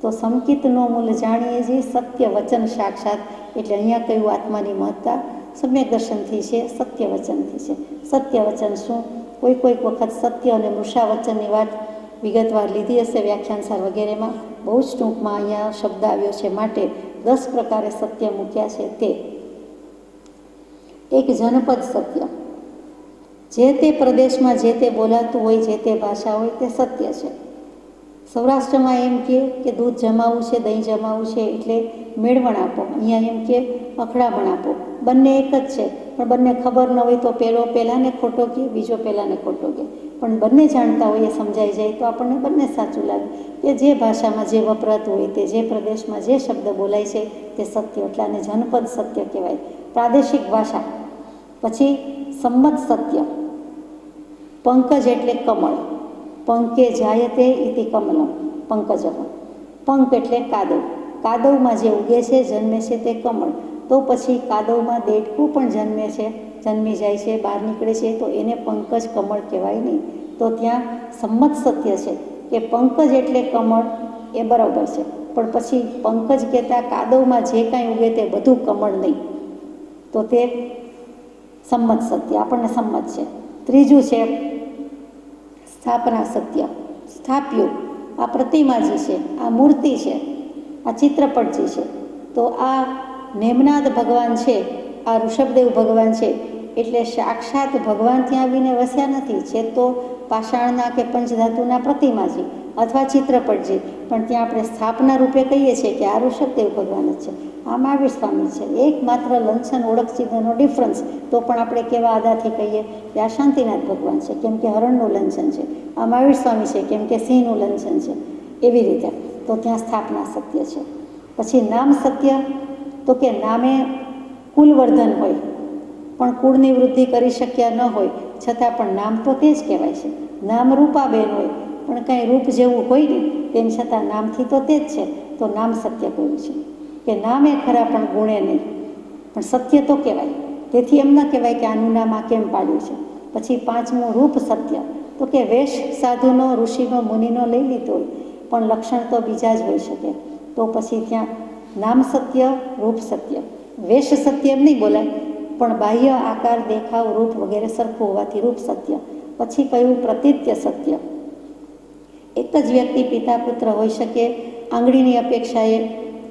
તો સંકિતનો મૂલ જાણીએ જે સત્ય વચન સાક્ષાત. એટલે અહીંયા કહ્યું આત્માની મહત્તા સમ્યક દર્શનથી છે, સત્ય વચનથી છે. સત્ય વચન શું? કોઈક વખત સત્ય અને મૃષા વચનની વાત વિગતવાર લીધી હશે વ્યાખ્યાનસાર વગેરેમાં. બહુ જ ટૂંકમાં અહીંયા શબ્દ આવ્યો છે, માટે 10 પ્રકારે સત્ય મૂક્યા છે. તે એક જનપદ સત્ય, જે તે પ્રદેશમાં જે તે બોલાતું હોય, જે તે ભાષા હોય તે સત્ય છે. સૌરાષ્ટ્રમાં એમ કે દૂધ જમાવવું છે, દહીં જમાવવું છે એટલે મેળવણ આપો. અહીંયા એમ કે અખડામણ આપો. બંને એક જ છે, પણ બંને ખબર ન હોય તો પહેલાને ખોટો કહે, બીજો પહેલાને ખોટો કહે. પણ બંને જાણતા હોય, એ સમજાઈ જાય તો આપણને બંને સાચું લાગે. કે જે ભાષામાં જે વપરાતું હોય તે, જે પ્રદેશમાં જે શબ્દ બોલાય છે તે સત્ય. એટલે આને જનપદ સત્ય કહેવાય, પ્રાદેશિક ભાષા. પછી સંમત સત્ય. પંકજ એટલે કમળ, પંકે જાયતે ઇતિ કમલમ પંકજઃ. પંક એટલે કાદવ, કાદવમાં જે ઉગે છે, જન્મે છે તે કમળ. તો પછી કાદવમાં દેડકું પણ જન્મે છે, જન્મી જાય છે, બહાર નીકળે છે, તો એને પંકજ કમળ કહેવાય નહીં. તો ત્યાં સંમત સત્ય છે કે પંકજ એટલે કમળ, એ બરાબર છે. પણ પછી પંકજ કહેતા કાદવમાં જે કાંઈ ઉગે તે બધું કમળ નહીં, તો તે સંમત સત્ય આપણને સંમત છે. ત્રીજું છે સ્થાપના સત્ય. સ્થાપ્યું, આ પ્રતિમાજી છે, આ મૂર્તિ છે, આ ચિત્રપટજી છે. તો આ નેમનાદ ભગવાન છે, આ ઋષભદેવ ભગવાન છે, એટલે સાક્ષાત ભગવાન ત્યાં આવીને વસ્યા નથી. છે તો પાષાણના કે પંચધાતુના પ્રતિમાજી અથવા ચિત્રપટજી, પણ ત્યાં આપણે સ્થાપના રૂપે કહીએ છીએ કે આ ઋષભદેવ ભગવાન જ છે, આ મહાવીર સ્વામી છે. એકમાત્ર લંછન ઓળખ ચિહ્નનો ડિફરન્સ. તો પણ આપણે કેવા આદાથી કહીએ કે આ શાંતિનાથ ભગવાન છે, કેમ કે હરણનું લંછન છે. આ મહાવીર સ્વામી છે, કેમ કે સિંહનું લંછન છે. એવી રીતે તો ત્યાં સ્થાપના સત્ય છે. પછી નામ સત્ય, તો કે નામે કુલવર્ધન હોય, પણ કુળની વૃદ્ધિ કરી શક્યા ન હોય છતાં પણ નામ તો તે જ કહેવાય છે. નામ રૂપાબેન હોય, પણ કાંઈ રૂપ જેવું હોય નહીં, તેમ છતાં નામથી તો તે જ છે. તો નામ સત્ય કહ્યું છે કે નામે ખરા પણ ગુણે નહીં, પણ સત્ય તો કહેવાય. તેથી એમ ન કહેવાય કે આનું નામ આ કેમ પાડ્યું છે. પછી પાંચમું રૂપ સત્ય, તો કે વેશ સાધુનો, ઋષિનો, મુનિનો લઈ લીધો હોય, પણ લક્ષણ તો બીજા જ હોઈ શકે. તો પછી ત્યાં નામ સત્ય, રૂપ સત્ય. વેશ સત્ય એમ નહીં બોલાય, પણ બાહ્ય આકાર, દેખાવ, રૂપ વગેરે સરખું હોવાથી રૂપ સત્ય. પછી કયું પ્રતીત્ય સત્ય. એક જ વ્યક્તિ પિતા પુત્ર હોઈ શકે, આંગળીની અપેક્ષાએ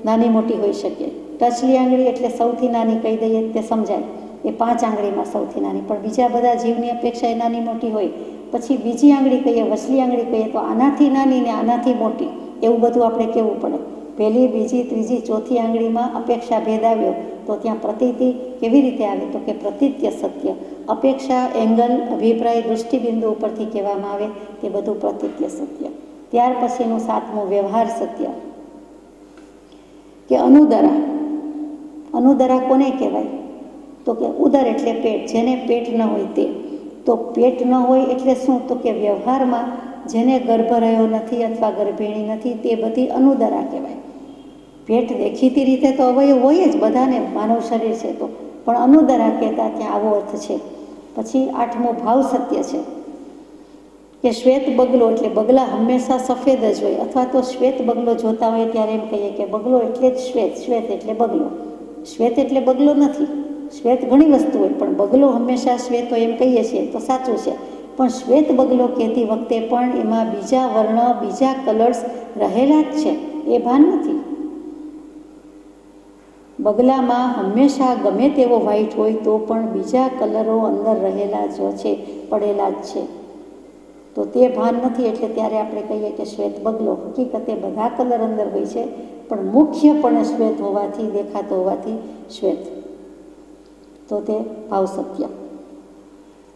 નાની મોટી હોઈ શકે. ટચલી આંગળી એટલે સૌથી નાની કહી દઈએ તે સમજાય, એ 5 આંગળીમાં સૌથી નાની, પણ બીજા બધા જીવની અપેક્ષાએ નાની મોટી હોય. પછી બીજી આંગળી કહીએ, વચલી આંગળી કહીએ તો આનાથી નાની ને આનાથી મોટી, એવું બધું આપણે કહેવું પડે. પહેલી, બીજી, ત્રીજી, ચોથી આંગળીમાં અપેક્ષા ભેદ આવ્યો તો ત્યાં પ્રતીતિ કેવી રીતે આવે? તો કે પ્રતીત્ય સત્ય. અપેક્ષા, એંગલ, અભિપ્રાય, દૃષ્ટિબિંદુ ઉપરથી કહેવામાં આવે તે બધું પ્રતીત્ય સત્ય. ત્યાર પછીનું 7મું વ્યવહાર સત્ય કે અનુદરા. અનુદરા કોને કહેવાય? તો કે ઉદર એટલે પેટ, જેને પેટ ન હોય તે. તો પેટ ન હોય એટલે શું? તો કે વ્યવહારમાં જેને ગર્ભ રહ્યો નથી અથવા ગર્ભિણી નથી તે બધી અનુદરા કહેવાય. પેટ દેખીતી રીતે તો અવયવ હોય જ બધાને, માનવ શરીર છે તો, પણ અનુદરા કહેતા ત્યાં આવો અર્થ છે. પછી 8મું ભાવ સત્ય છે કે શ્વેત બગલો, એટલે બગલા હંમેશા સફેદ જ હોય, અથવા તો શ્વેત બગલો જોતા હોય ત્યારે એમ કહીએ કે બગલો એટલે જ શ્વેત, શ્વેત એટલે બગલો. શ્વેત એટલે બગલો નથી. શ્વેત ઘણી વસ્તુ હોય, પણ બગલો હંમેશા શ્વેત હોય એમ કહીએ છીએ તો સાચું છે. પણ શ્વેત બગલો કહેતી વખતે પણ એમાં બીજા વર્ણ, બીજા કલર્સ રહેલા જ છે, એ ભાન નથી. બગલામાં હંમેશા ગમે તેવો વ્હાઈટ હોય તો પણ બીજા કલરો અંદર રહેલા જ છે, પડેલા જ છે. તો તે ભાન નથી, એટલે ત્યારે આપણે કહીએ કે શ્વેત બગલો. હકીકતે બધા કલર અંદર હોય છે, પણ મુખ્યપણે શ્વેત હોવાથી, દેખાતો હોવાથી શ્વેત. તો તે ભાવ સત્ય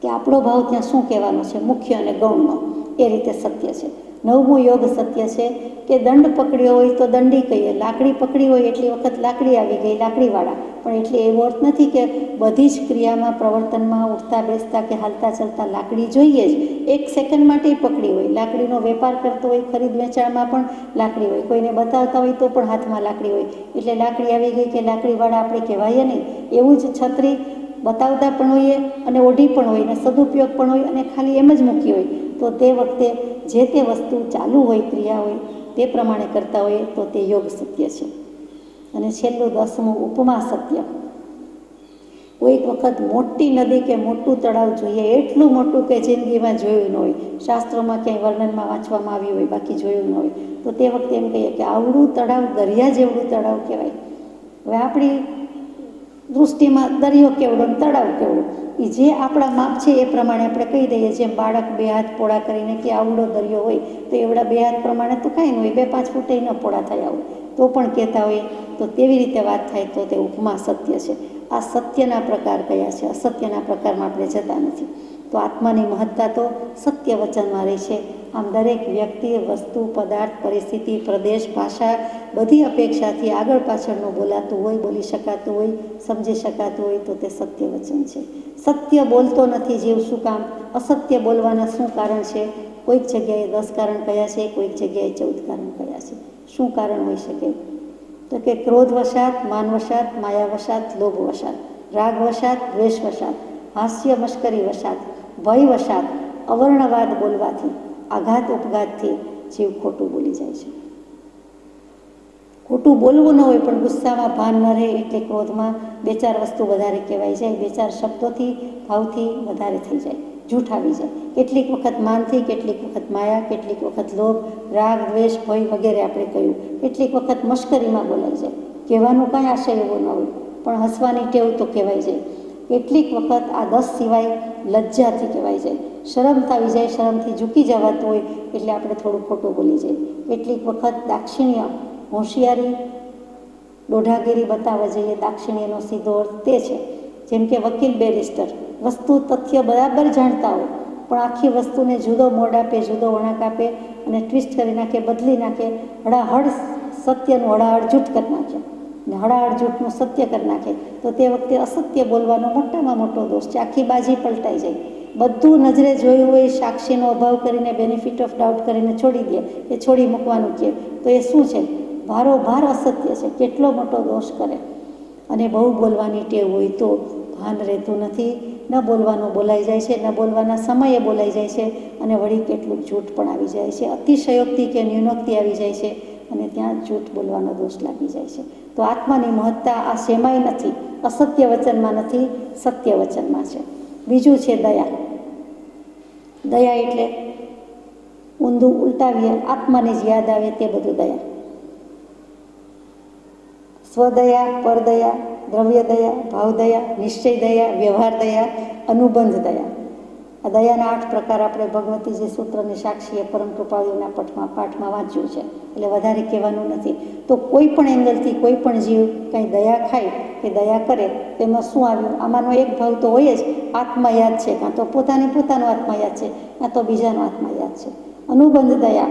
કે આપણો ભાવ ત્યાં શું કહેવાનો છે, મુખ્ય અને ગૌણનો, એ રીતે સત્ય છે. 9મું યોગ સત્ય છે કે દંડ પકડ્યો હોય તો દંડી કહીએ, લાકડી પકડી હોય એટલી વખત લાકડી આવી ગઈ લાકડીવાળા, પણ એટલે એવો અર્થ નથી કે બધી જ ક્રિયામાં પ્રવર્તનમાં ઉઠતા બેસતા કે હાલતા ચાલતા લાકડી જોઈએ જ. એક સેકન્ડ માટે પકડી હોય, લાકડીનો વેપાર કરતો હોય, ખરીદ વેચાણમાં પણ લાકડી હોય, કોઈને બતાવતા હોય તો પણ હાથમાં લાકડી હોય, એટલે લાકડી આવી ગઈ કે લાકડીવાળા આપણે કહેવાય નહીં. એવું જ છત્રી બતાવતા પણ હોઈએ અને ઓઢી પણ હોય અને સદુપયોગ પણ હોય અને ખાલી એમ જ મૂકી હોય, તો તે વખતે જે તે વસ્તુ ચાલુ હોય, ક્રિયા હોય તે પ્રમાણે કરતા હોઈએ તો તે યોગ સત્ય છે. અને છેલ્લું 10મું ઉપમા સત્ય. કોઈક વખત મોટી નદી કે મોટું તળાવ જોઈએ, એટલું મોટું કે જિંદગીમાં જોયું ન હોય, શાસ્ત્રોમાં ક્યાંય વર્ણનમાં વાંચવામાં આવ્યું હોય, બાકી જોયું ન હોય, તો તે વખતે એમ કહીએ કે આવડું તળાવ દરિયા જેવડું તળાવ કહેવાય. હવે આપણી દૃષ્ટિમાં દરિયો કેવડો ને તળાવ કેવડું, એ જે આપણા માપ છે એ પ્રમાણે આપણે કહી દઈએ. જેમ બાળક 2 હાથ પોળા કરીને કે આવડો દરિયો હોય, તો એવડા 2 હાથ પ્રમાણે તો કાંઈ ન હોય, 2-5 ફૂટે ન પોળા થયા હોય તો પણ કહેતા હોય. તો તેવી રીતે વાત થાય તો તે ઉપમા સત્ય છે. આ સત્યના પ્રકાર કયા છે, અસત્યના પ્રકારમાં આપણે જતા નથી. તો આત્માની મહત્તા તો સત્ય વચનમાં રહી છે. આમ દરેક વ્યક્તિ, વસ્તુ, પદાર્થ, પરિસ્થિતિ, પ્રદેશ, ભાષા બધી અપેક્ષાથી આગળ પાછળનું બોલાતું હોય, બોલી શકાતું હોય, સમજી શકાતું હોય તો તે સત્ય વચન છે. સત્ય બોલતો નથી જીવ, શું કામ? અસત્ય બોલવાના શું કારણ છે? કોઈક જગ્યાએ 10 કારણ કયા છે, કોઈક જગ્યાએ 14 કારણ કયા છે. શું કારણ હોઈ શકે? તો કે ક્રોધવશાત, માનવશાત, માયાવશાત, લોભવશાત, રાગવશાત, દ્વેષવશાત, હાસ્ય મશ્કરી વશાત, ભયવશાત, અવર્ણવાદ બોલવાથી, આઘાત ઉપઘાતથી જીવ ખોટું બોલી જાય છે. ખોટું બોલવું ન હોય પણ ગુસ્સામાં ભાન ન રહે એટલે ક્રોધમાં 2-4 વસ્તુ વધારે કહેવાય જાય, 2-4 શબ્દોથી ભાવથી વધારે થઈ જાય, જૂઠ આવી જાય. કેટલીક વખત માનથી, કેટલીક વખત માયા, કેટલીક વખત લોભ, રાગ, દ્વેષ, ભય વગેરે આપણે કહ્યું. કેટલીક વખત મશ્કરીમાં બોલાઈ જાય, કહેવાનું કાંઈ આશય એવો ન હોય પણ હસવાની ટેવ તો કહેવાય જાય. કેટલીક વખત આ 10 સિવાય લજ્જાથી કહેવાય જાય, શરમ આવી જાય, શરમથી ઝૂકી જવાતું હોય એટલે આપણે થોડું ખોટું બોલી જાય. કેટલીક વખત દાક્ષિણ્ય, હોશિયારી, દોઢાગીરી બતાવવા જઈએ, દાક્ષિણ્યનો સીધો અર્થ તે છે. જેમ કે વકીલ, બેરિસ્ટર વસ્તુ તથ્ય બરાબર જાણતા હોય પણ આખી વસ્તુને જુદો મોડ આપે, જુદો વળાંક આપે અને ટ્વિસ્ટ કરી નાખે, બદલી નાખે, હળાહળ સત્યનું હળાહળ જૂઠ કરી નાખે ને હળાહળ જૂઠનું સત્ય કરી નાખે, તો તે વખતે અસત્ય બોલવાનો મોટામાં મોટો દોષ છે. આખી બાજી પલટાઈ જાય. બધું નજરે જોયું હોય, સાક્ષીનો અભાવ કરીને, બેનિફિટ ઓફ ડાઉટ કરીને છોડી દે કે છોડી મૂકવાનું કહે, તો એ શું છે? ભારોભાર અસત્ય છે. કેટલો મોટો દોષ કરે. અને બહુ બોલવાની ટેવ હોય તો ભાન રહેતું નથી, ન બોલવાનું બોલાઈ જાય છે, ન બોલવાના સમયે બોલાઈ જાય છે અને વળી કેટલું જૂઠ પણ આવી જાય છે. અતિશયોક્તિ કે ન્યૂનોક્તિ આવી જાય છે અને ત્યાં જૂઠ બોલવાનો દોષ લાગી જાય છે. તો આત્માની મહત્તા આ શેમાંય નથી, અસત્ય વચનમાં નથી, સત્ય વચનમાં છે. બીજું છે દયા. દયા એટલે ઊંધું ઉલટાવીએ, આત્માને જ યાદ આવે તે બધું દયા. સ્વદયા, પરદયા, દ્રવ્ય દયા, ભાવદયા, નિશ્ચય દયા, વ્યવહાર દયા, અનુબંધ દયા. આ દયાના 8 પ્રકાર આપણે ભગવતીજી સૂત્રની સાક્ષીએ પરમ કૃપાળુના પાઠમાં વાંચ્યું છે, એટલે વધારે કહેવાનું નથી. તો કોઈ પણ એંગલથી કોઈ પણ જીવ કંઈ દયા ખાય કે દયા કરે તેમાં શું આવ્યું? આમાંનો એક ભાવ તો હોય જ, આત્મા યાદ છે, કાં તો પોતાનો આત્મા યાદ છે, કાં તો બીજાનો આત્મા યાદ છે. અનુબંધ દયા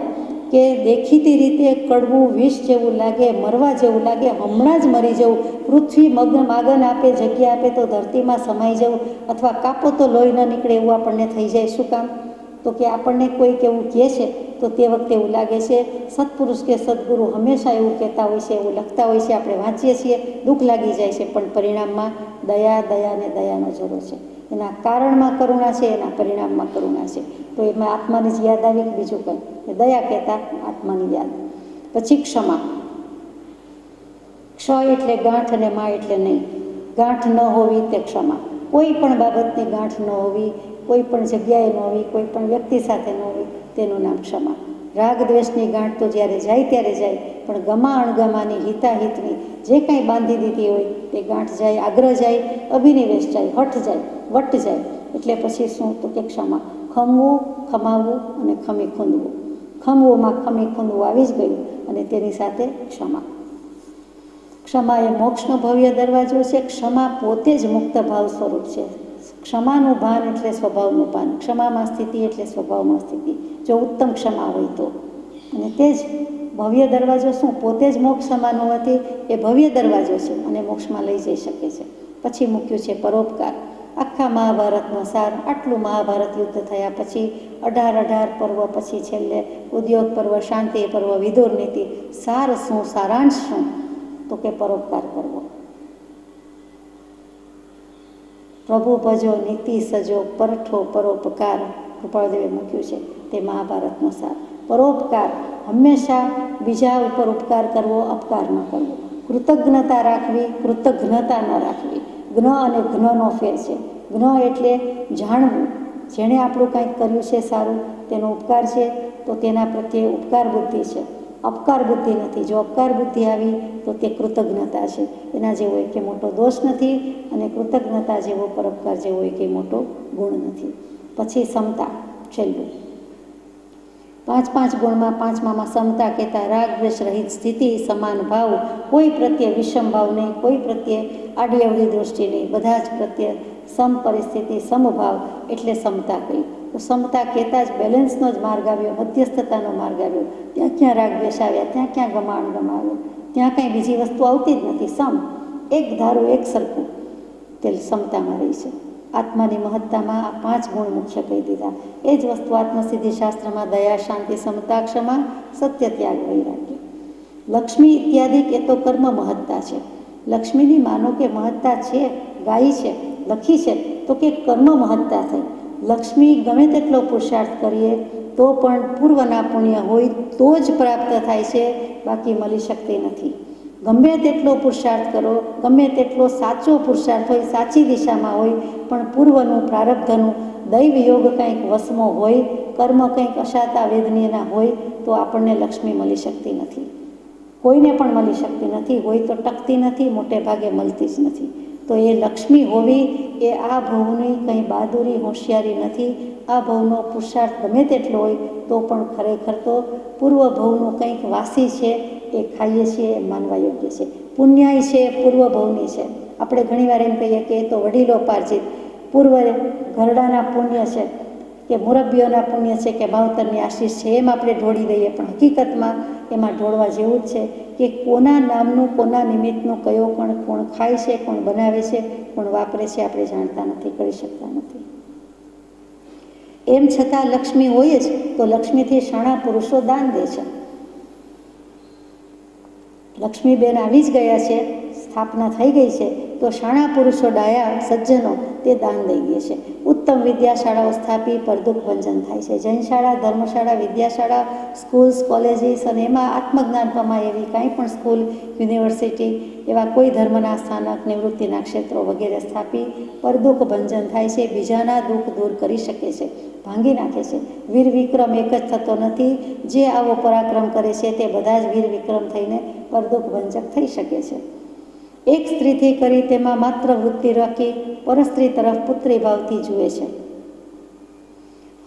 કે દેખીતી રીતે કડવું, વિષ જેવું લાગે, મરવા જેવું લાગે, હમણાં જ મરી જવું, પૃથ્વી માગન આપે, જગ્યા આપે તો ધરતીમાં સમાઈ જવું, અથવા કાપો તો લોહી ન નીકળે એવું આપણને થઈ જાય. શું કામ? તો કે આપણને કોઈક એવું કહે છે તો તે વખતે એવું લાગે છે, સત્પુરુષ કે સદગુરુ હંમેશા એવું કહેતા હોય છે, એવું લખતા હોય છે, આપણે વાંચીએ છીએ, દુઃખ લાગી જાય છે, પણ પરિણામમાં દયા અને દયાનો જરૂર છે. એના કારણમાં કરુણા છે, એના પરિણામમાં કરુણા છે. તો એમાં આત્માની જ યાદ આવી કે બીજું કંઈ? દયા કહેતા આત્માની યાદ. પછી ક્ષમા. ક્ષ એટલે ગાંઠ અને મા એટલે નહીં. ગાંઠ ન હોવી તે ક્ષમા. કોઈ પણ બાબતની ગાંઠ ન હોવી, કોઈ પણ જગ્યાએ ન હોવી, કોઈ પણ વ્યક્તિ સાથે ન હોવી, તેનું નામ ક્ષમા. રાગ દ્વેષની ગાંઠ તો જ્યારે જાય ત્યારે જાય, પણ ગમા અણગમાની, હિતાહિતની જે કાંઈ બાંધી દીધી હોય તે ગાંઠ જાય, આગ્રહ જાય, અભિનિવેશ જાય, હઠ જાય, વટ જાય, એટલે પછી શું? તો કે ક્ષમા. ખમવું, ખમાવવું અને ખમી ખૂંદવું. ખમવુંમાં ખમી ખૂંદવું આવી જ ગયું અને તેની સાથે ક્ષમા. ક્ષમા એ મોક્ષનો ભવ્ય દરવાજો છે. ક્ષમા પોતે જ મુક્ત ભાવ સ્વરૂપ છે. ક્ષમાનું ભાન એટલે સ્વભાવનું ભાન, ક્ષમામાં સ્થિતિ એટલે સ્વભાવમાં સ્થિતિ, જો ઉત્તમ ક્ષમા હોય તો. અને તે જ ભવ્ય દરવાજો શું, પોતે જ મોક્ષ સમાન હોવાથી એ ભવ્ય દરવાજો છે અને મોક્ષમાં લઈ જઈ શકે છે. પછી મૂક્યું છે પરોપકાર. આખા મહાભારતનો સાર, આટલું મહાભારત યુદ્ધ થયા પછી 18 પર્વ પછી છેલ્લે ઉદ્યોગ પર્વ, શાંતિ પર્વ, વિદુર નીતિ, સાર શું, સારાંશ શું, તો કે પરોપકાર કરવો. પ્રભુ ભજો નીતિ સજો પરઠો પરોપકાર, કૃપાળદેવે મૂક્યું છે તે મહાભારતનો સાર. પરોપકાર, હંમેશા બીજા ઉપર ઉપકાર કરવો, અપકાર ન કરવો. કૃતજ્ઞતા રાખવી, કૃતજ્ઞતા ન રાખવી. જ્ઞ અને ઘ્નનો ફેર છે. જ્ઞ એટલે જાણવું, જેણે આપણું કંઈક કર્યું છે સારું, તેનો ઉપકાર છે તો તેના પ્રત્યે ઉપકાર બુદ્ધિ છે, અપકાર બુદ્ધિ નથી. જો અપકાર બુદ્ધિ આવી તો તે કૃતજ્ઞતા છે. એના જેવો એક કે મોટો દોષ નથી અને કૃતજ્ઞતા જેવો, પરોપકાર જેવો એક મોટો ગુણ નથી. પછી સમતા, છેલ્લું 5 ગુણમાં 5મામાં સમતા કહેતા રાગ દ્વેષ રહિત સ્થિતિ, સમાન ભાવ, કોઈ પ્રત્યે વિષમ ભાવ નહીં, કોઈ પ્રત્યે આડી અવળી દૃષ્ટિ નહીં, બધા જ પ્રત્યે સમ પરિસ્થિતિ, સમભાવ એટલે સમતા કહી. તો સમતા કહેતા જ બેલેન્સનો જ માર્ગ આવ્યો, મધ્યસ્થતાનો માર્ગ આવ્યો. ત્યાં ક્યાં રાગ દ્વેષ આવ્યા, ત્યાં ક્યાં ગમાણ ગમાવ્યો, ત્યાં કંઈ બીજી વસ્તુ આવતી જ નથી. સમ, એક ધારું, એક સરખું, તે સમતામાં રહી છે. આત્માની મહત્તામાં આ 5 ગુણ મુખ્ય કહી દીધા. એ જ વસ્તુ આત્મસિદ્ધિ શાસ્ત્રમાં દયા, શાંતિ, સમતા, ક્ષમા, સત્ય, ત્યાગ, વૈરાગ્ય. લક્ષ્મી ઇત્યાદિ એ તો કર્મ મહત્તા છે. લક્ષ્મીની માનો કે મહત્તા છે, ગાઈ છે, લખી છે, તો કે કર્મ મહત્તા થઈ. લક્ષ્મી ગમે તેટલો પુરુષાર્થ કરીએ તો પણ પૂર્વના પુણ્ય હોય તો જ પ્રાપ્ત થાય છે, બાકી મળી શકતી નથી. ગમે તેટલો પુરુષાર્થ કરો, ગમે તેટલો સાચો પુરુષાર્થ હોય, સાચી દિશામાં હોય, પણ પૂર્વનું, પ્રારબ્ધનું, દૈવ યોગ કંઈક વસમો હોય, કર્મ કંઈક અશાતા વેદનીયના હોય તો આપણને લક્ષ્મી મળી શકતી નથી. કોઈને પણ મળી શકતી નથી. હોય તો ટકતી નથી, મોટે ભાગે મળતી જ નથી. તો એ લક્ષ્મી હોવી એ આ ભવની કંઈ બહાદુરી, હોશિયારી નથી. આ ભવનો પુરુષાર્થ ગમે તેટલો હોય તો પણ ખરેખર તો પૂર્વ ભવનું કંઈક વાસી છે, એ ખાઈએ છીએ એ માનવા યોગ્ય છે. પુણ્યાય છે, પૂર્વ ભવની છે. આપણે ઘણીવાર એમ કહીએ કે એ તો વડીલો પાર્જિત, પૂર્વ ઘરડાના પુણ્ય છે કે મુરબ્બીઓના પુણ્ય છે કે માવતરની આશીષ છે, એમ આપણે ઢોળી દઈએ. પણ હકીકતમાં એમાં ઢોળવા જેવું જ છે કે કોના નામનું, કોના નિમિત્તનું, કયો કોણ ખાય છે, કોણ બનાવે છે, કોણ વાપરે છે, આપણે જાણતા નથી, કરી શકતા નથી. એમ છતાં લક્ષ્મી હોય જ તો લક્ષ્મીથી શાણા પુરુષો દાન દે છે. લક્ષ્મીબેન આવી જ ગયા છે, સ્થાપના થઈ ગઈ છે, તો શાણા પુરુષો, ડાયા સજ્જનો તે દાન દઈ દે છે. ઉત્તમ વિદ્યાશાળાઓ સ્થાપી પરદુખ ભંજન થાય છે. જૈન શાળા, ધર્મશાળા, વિદ્યાશાળા, સ્કૂલ્સ, કોલેજીસ અને એમાં આત્મજ્ઞાન પમાય એવી કાંઈ પણ સ્કૂલ, યુનિવર્સિટી, એવા કોઈ ધર્મના સ્થાનક, નિવૃત્તિના ક્ષેત્રો વગેરે સ્થાપી પરદુખ ભંજન થાય છે. બીજાના દુઃખ દૂર કરી શકે છે, ભાંગી નાખે છે. વીર વિક્રમ એક જ થતો નથી. જે આવો પરાક્રમ કરે છે તે બધા જ વીર વિક્રમ થઈને પરદુખ ભંજક થઈ શકે છે. એક સ્ત્રીથી કરી તેમાં માત્ર વૃત્તિ રાખી પરસ્ત્રી તરફ પુત્રી ભાવથી જુએ છે.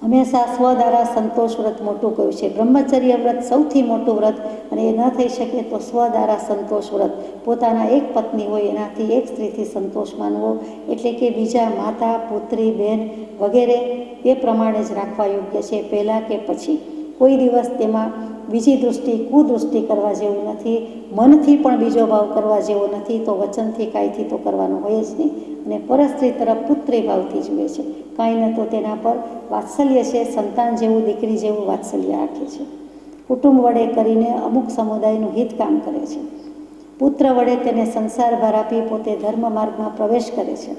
હંમેશા સ્વદ્વારા સંતોષ વ્રત મોટું કહ્યું છે. બ્રહ્મચર્ય વ્રત સૌથી મોટું વ્રત, અને એ ન થઈ શકે તો સ્વદ્વારા સંતોષ વ્રત. પોતાના એક પત્ની હોય એનાથી એક સ્ત્રીથી સંતોષ માનવો, એટલે કે બીજા માતા, પુત્રી, બેન વગેરે તે પ્રમાણે જ રાખવા યોગ્ય છે, પહેલાં કે પછી. કોઈ દિવસ તેમાં બીજી દૃષ્ટિ, કુદૃષ્ટિ કરવા જેવું નથી. મનથી પણ બીજો ભાવ કરવા જેવો નથી, તો વચનથી, કાંઈથી તો કરવાનું હોય જ નહીં. અને પરસ્ત્રી તરફ પુત્રી ભાવથી જુએ છે. કાંઈ ન તો તેના પર વાત્સલ્ય છે, સંતાન જેવું, દીકરી જેવું વાત્સલ્ય રાખે છે. કુટુંબ વડે કરીને અમુક સમુદાયનું હિત કામ કરે છે. પુત્ર વડે તેને સંસાર ભાર આપી પોતે ધર્મ માર્ગમાં પ્રવેશ કરે છે.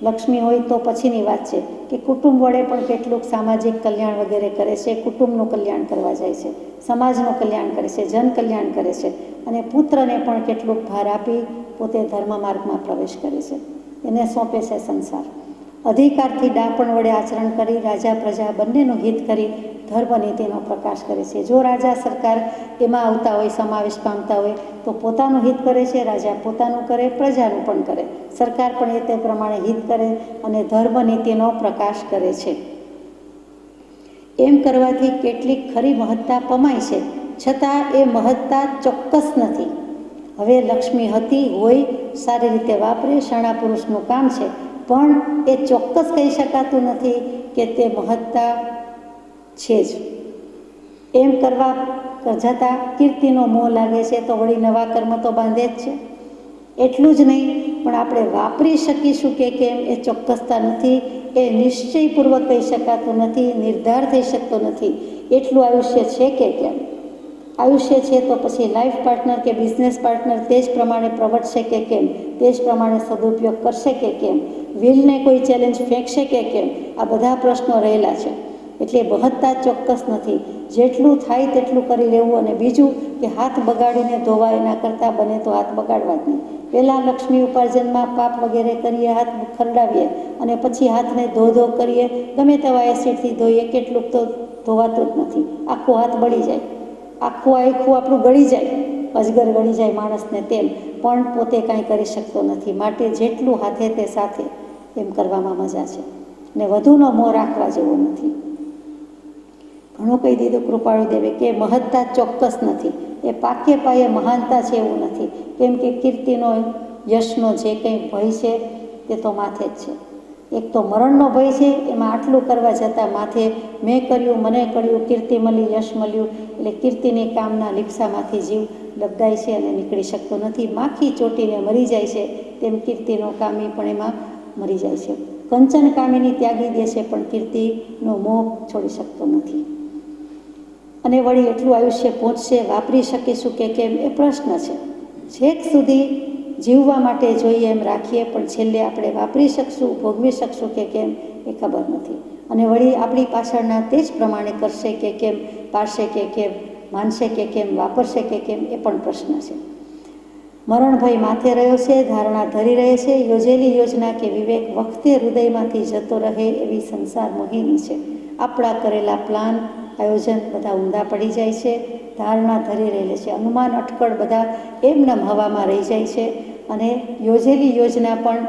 લક્ષ્મી હોય તો પછીની વાત છે કે કુટુંબ વડે પણ કેટલુંક સામાજિક કલ્યાણ વગેરે કરે છે. કુટુંબનું કલ્યાણ કરવા જાય છે, સમાજનું કલ્યાણ કરે છે, જન કલ્યાણ કરે છે. અને પુત્રને પણ કેટલુંક ભાર આપી પોતે ધર્મ માર્ગમાં પ્રવેશ કરે છે. એને સોંપે છે સંસાર. અધિકારથી ડાપણ વડે આચરણ કરી રાજા પ્રજા બંનેનું હિત કરી ધર્મનીતિનો પ્રકાશ કરે છે. જો રાજા સરકાર એમાં આવતા હોય, સમાવેશ પામતા હોય તો પોતાનું હિત કરે છે, રાજા પોતાનું કરે, પ્રજાનું પણ કરે, સરકાર પણ એ તે પ્રમાણે હિત કરે અને ધર્મનીતિનો પ્રકાશ કરે છે. એમ કરવાથી કેટલીક ખરી મહત્તા પમાય છે, છતાં એ મહત્તા ચોક્કસ નથી. હવે લક્ષ્મી હતી હોય, સારી રીતે વાપરે, શાણા પુરુષનું કામ છે, પણ એ ચોક્કસ કહી શકાતું નથી કે તે મહત્તા છે જ. એમ કરવા જતાં કીર્તિનો મોહ લાગે છે તો વળી નવા કર્મ તો બાંધે જ છે. એટલું જ નહીં, પણ આપણે વાપરી શકીશું કે કેમ એ ચોક્કસતા નથી, એ નિશ્ચયપૂર્વક કહી શકાતું નથી, નિર્ધાર થઈ શકતો નથી. એટલું આયુષ્ય છે કે કેમ? આયુષ્ય છે તો પછી લાઈફ પાર્ટનર કે બિઝનેસ પાર્ટનર તે જ પ્રમાણે પ્રવર્તશે કે કેમ? તે જ પ્રમાણે સદુપયોગ કરશે કે કેમ? વિલને કોઈ ચેલેન્જ ફેંકશે કે કેમ? આ બધા પ્રશ્નો રહેલા છે. એટલે મહત્તા ચોક્કસ નથી. જેટલું થાય તેટલું કરી લેવું. અને બીજું કે હાથ બગાડીને ધોવા એના કરતાં બને તો હાથ બગાડવા જ નહીં. પહેલાં લક્ષ્મી ઉપાર્જનમાં પાપ વગેરે કરીએ, હાથ ખરડાવીએ અને પછી હાથને ધો કરીએ, ગમે તેવા એસિડથી ધોઈએ, કેટલુંક તો ધોવાતું જ નથી. આખો હાથ બળી જાય, આખું આપણું ગળી જાય, અજગર ગળી જાય માણસને તેમ, પણ પોતે કાંઈ કરી શકતો નથી. માટે જેટલું હાથે તે સાથે એમ કરવામાં મજા છે. ને વધુનો મોહ રાખવા જેવો નથી. ઘણું કહી દીધું કૃપાળુદેવે કે મહત્તા ચોક્કસ નથી, એ પાકે પાયે મહાનતા છે એવું નથી. કેમ કે કીર્તિનો, યશનો જે કંઈ ભય છે તે તો માથે જ છે. એક તો મરણનો ભય છે, એમાં આટલું કરવા જતાં માથે મેં કર્યું, મને કર્યું, કીર્તિ મળી, યશ મળ્યું, એટલે કીર્તિની કામના લીપ્સામાંથી જીવ લબડાય છે અને નીકળી શકતો નથી. માખી ચોટીને મરી જાય છે તેમ કીર્તિનો કામી પણ એમાં મરી જાય છે. કંચન કામીની ત્યાગી દે છે, પણ કીર્તિનો મોહ છોડી શકતો નથી. અને વળી એટલું આયુષ્ય પહોંચશે, વાપરી શકીશું કે કેમ એ પ્રશ્ન છે. છેક સુધી જીવવા માટે જોઈએ એમ રાખીએ, પણ છેલ્લે આપણે વાપરી શકશું, ભોગવી શકશું કે કેમ એ ખબર નથી. અને વળી આપણી પાછળના તે જ પ્રમાણે કરશે કે કેમ, પાડશે કે કેમ, માનશે કે કેમ, વાપરશે કે કેમ એ પણ પ્રશ્ન છે. મરણ ભય માથે રહ્યો છે, ધારણા ધરી રહે છે. યોજેલી યોજના કે વિવેક વખતે હૃદયમાંથી જતો રહે એવી સંસાર મોહિની છે. આપણા કરેલા પ્લાન, આયોજન બધા ઊંધા પડી જાય છે, ધારણા ધરી રહેલી છે, અનુમાન અટકળ બધા એમનેમ હવામાં રહી જાય છે. અને યોજેલી યોજના પણ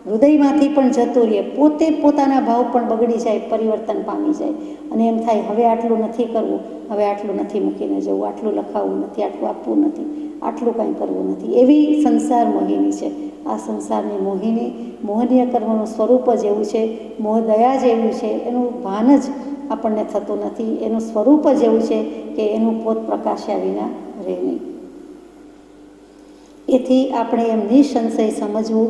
હૃદયમાંથી પણ જતું રહે, પોતે પોતાના ભાવ પણ બગડી જાય, પરિવર્તન પામી જાય. અને એમ થાય હવે આટલું નથી કરવું, હવે આટલું નથી મૂકીને જવું, આટલું લખાવવું નથી, આટલું આપવું નથી, આટલું કાંઈ કરવું નથી. એવી સંસાર મોહિની છે. આ સંસારની મોહનીય કર્મનું સ્વરૂપ જ એવું છે, મોહદયા જ એવું છે, એનું ભાન જ આપણને થતું નથી. એનું સ્વરૂપ જ એવું છે કે એનું પોત પ્રકાશ્યા વિના રહે નહીં. એથી આપણે એમ નિસંશય સમજવું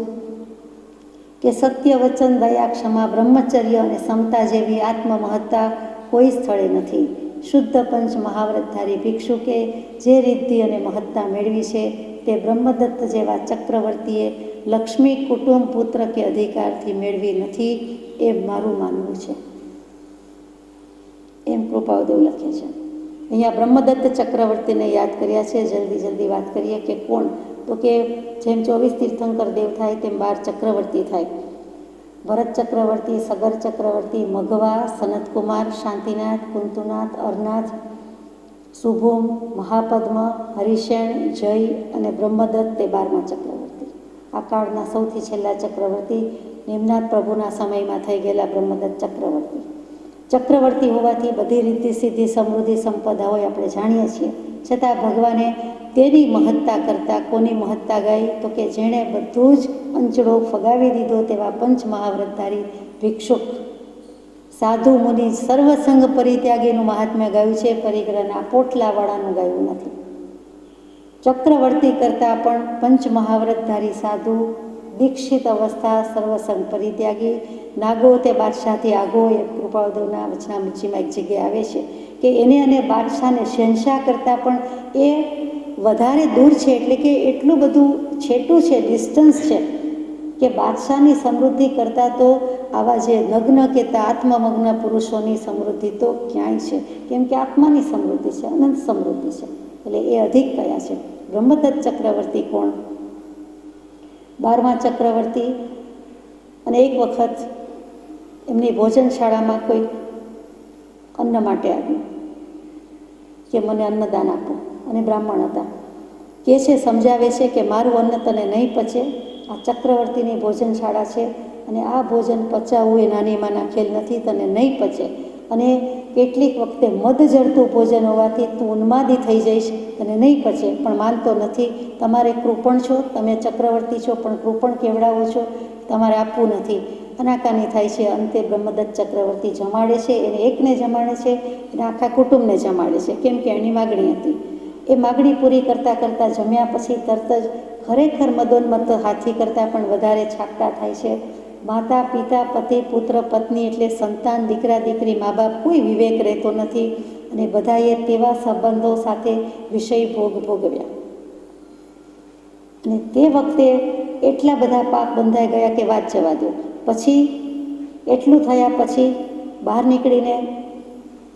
કે સત્ય, વચન, દયા, ક્ષમા, બ્રહ્મચર્ય અને સમતા જેવી આત્મમહત્તા કોઈ સ્થળે નથી. શુદ્ધ પંચ મહાવ્રતધારી ભિક્ષુકે જે રિદ્ધિ અને મહત્તા મેળવી છે તે બ્રહ્મદત્ત જેવા ચક્રવર્તીએ લક્ષ્મી, કુટુંબ, પુત્ર કે અધિકારથી મેળવી નથી, એ મારું માનવું છે. એમ કૃપાળુદેવ લખે છે. અહીંયા બ્રહ્મદત્ત ચક્રવર્તીને યાદ કર્યા છે. જલ્દી વાત કરીએ કે કોણ? તો કે જેમ 24 તીર્થંકર દેવ થાય તેમ 12 ચક્રવર્તી થાય. ભરત ચક્રવર્તી, સગર ચક્રવર્તી, મઘવા, સનતકુમાર, શાંતિનાથ, કુંતુનાથ, અરનાથ, શુભુમ, મહાપદ્મ, હરિશેણ, જય અને બ્રહ્મદત્ત તે 12મા ચક્રવર્તી. આ કાળના સૌથી છેલ્લા ચક્રવર્તી નિમનાથ પ્રભુના સમયમાં થઈ ગયેલા બ્રહ્મદત્ત ચક્રવર્તી. ચક્રવર્તી હોવાથી બધી રીતિ, સિદ્ધિ, સમૃદ્ધિ, સંપદા હોય આપણે જાણીએ છીએ. છતાં ભગવાને તેની મહત્તા કરતાં કોની મહત્તા ગાઈ? તો કે જેણે બધું જ અંચળો ફગાવી દીધો તેવા પંચ મહાવ્રતધારી ભિક્ષુક સાધુ મુનિ સર્વસંગ પરિત્યાગીનું મહાત્મ્ય ગાયું છે, પરિગ્રહના પોટલાવાળાનું ગાયું નથી. ચક્રવર્તી કરતાં પણ પંચ મહાવ્રતધારી સાધુ, દીક્ષિત અવસ્થા, સર્વસંગ પરિત્યાગી, નાગો તે બાદશાહથી આગો, એ કૃપાળુદેવના વચનામૃતજીમાં એક જગ્યાએ આવે છે કે એને અને બાદશાહને શહેનશાહ કરતાં પણ એ વધારે દૂર છે. એટલે કે એટલું બધું છેટું છે, ડિસ્ટન્સ છે કે બાદશાહની સમૃદ્ધિ કરતાં તો આવા જે નગ્ન કે આત્મમગ્ન પુરુષોની સમૃદ્ધિ તો ક્યાંય છે. કેમ કે આત્માની સમૃદ્ધિ છે, અનંત સમૃદ્ધિ છે. એટલે એ અધિક કયા છે. બ્રહ્મદત્ત ચક્રવર્તી કોણ? 12મા ચક્રવર્તી. અને એક વખત એમની ભોજનશાળામાં કોઈ અન્ન માટે આવ્યું કે મને અન્નદાન આપો, અને બ્રાહ્મણ હતા. કે છે, સમજાવે છે કે મારું અન્ન તને નહીં પચે, આ ચક્રવર્તીની ભોજનશાળા છે અને આ ભોજન પચાવવું એ નાની માના ખેલ નથી, તને નહીં પચે. અને કેટલીક વખતે મદ જળતું ભોજન હોવાથી તું ઉન્માદી થઈ જઈશ, તને નહીં પચે. પણ માનતો નથી. તમારે કૃપણ છો, તમે ચક્રવર્તી છો પણ કૃપણ કેવડાવો છો. તમારે આપવું નથી. અનાકાની થાય છે. અંતે બ્રહ્મદત્ત ચક્રવર્તી જમાડે છે, એને એકને જમાડે છે, એના આખા કુટુંબને જમાડે છે, કેમ કે એની માગણી હતી. એ માગણી પૂરી કરતાં કરતાં જમ્યા પછી તરત જ ખરેખર મદોન્મત્ત હાથી કરતાં પણ વધારે છાપટા થાય છે. માતા પિતા પતિ પુત્ર પત્ની એટલે સંતાન દીકરા દીકરી મા બાપ કોઈ વિવેક રહેતો નથી અને બધાએ તેવા સંબંધો સાથે વિષય ભોગ ભોગવ્યા. અને તે વખતે એટલા બધા પાપ બંધાઈ ગયા કે વાત જવા દો. પછી એટલું થયા પછી બહાર નીકળીને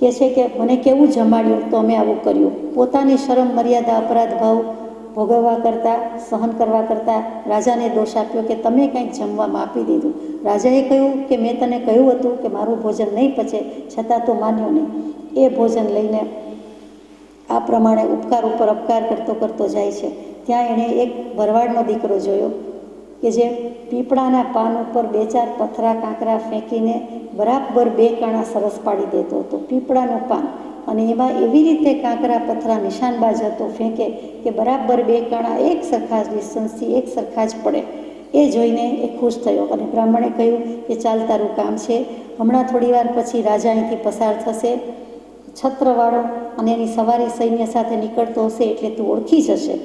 કહે છે કે મને કેવું જમાડ્યું તો અમે આવું કર્યું. પોતાની શરમ મર્યાદા અપરાધ ભાવ ભોગવવા કરતાં સહન કરવા કરતાં રાજાને દોષ આપ્યો કે તમે કંઈક જમવામાં આપી દીધું. રાજાએ કહ્યું કે મેં તને કહ્યું હતું કે મારું ભોજન નહીં પચે, છતાં તો માન્યો નહીં. એ ભોજન લઈને આ પ્રમાણે ઉપકાર ઉપર અપકાર કરતો કરતો જાય છે. ત્યાં એણે એક ભરવાડનો દીકરો જોયો કે જે પીપળાના પાન ઉપર 2-4 પથરા કાંકરા ફેંકીને બરાબર 2 કાણા સરસ પાડી દેતો હતો. પીપળાનું પાન અને એમાં એવી રીતે કાંકરા પથરા નિશાનબાજ હતો ફેંકે કે બરાબર 2 કાણા એક સરખા જ ડિસ્ટન્સથી એક સરખા જ પડે. એ જોઈને એ ખુશ થયો અને બ્રાહ્મણે કહ્યું કે ચાલ તારું કામ છે, હમણાં થોડી વાર પછી રાજા અહીંથી પસાર થશે, છત્રવાળો અને એની સવારી સૈન્ય સાથે નીકળતો હશે એટલે તું ઓળખી જશે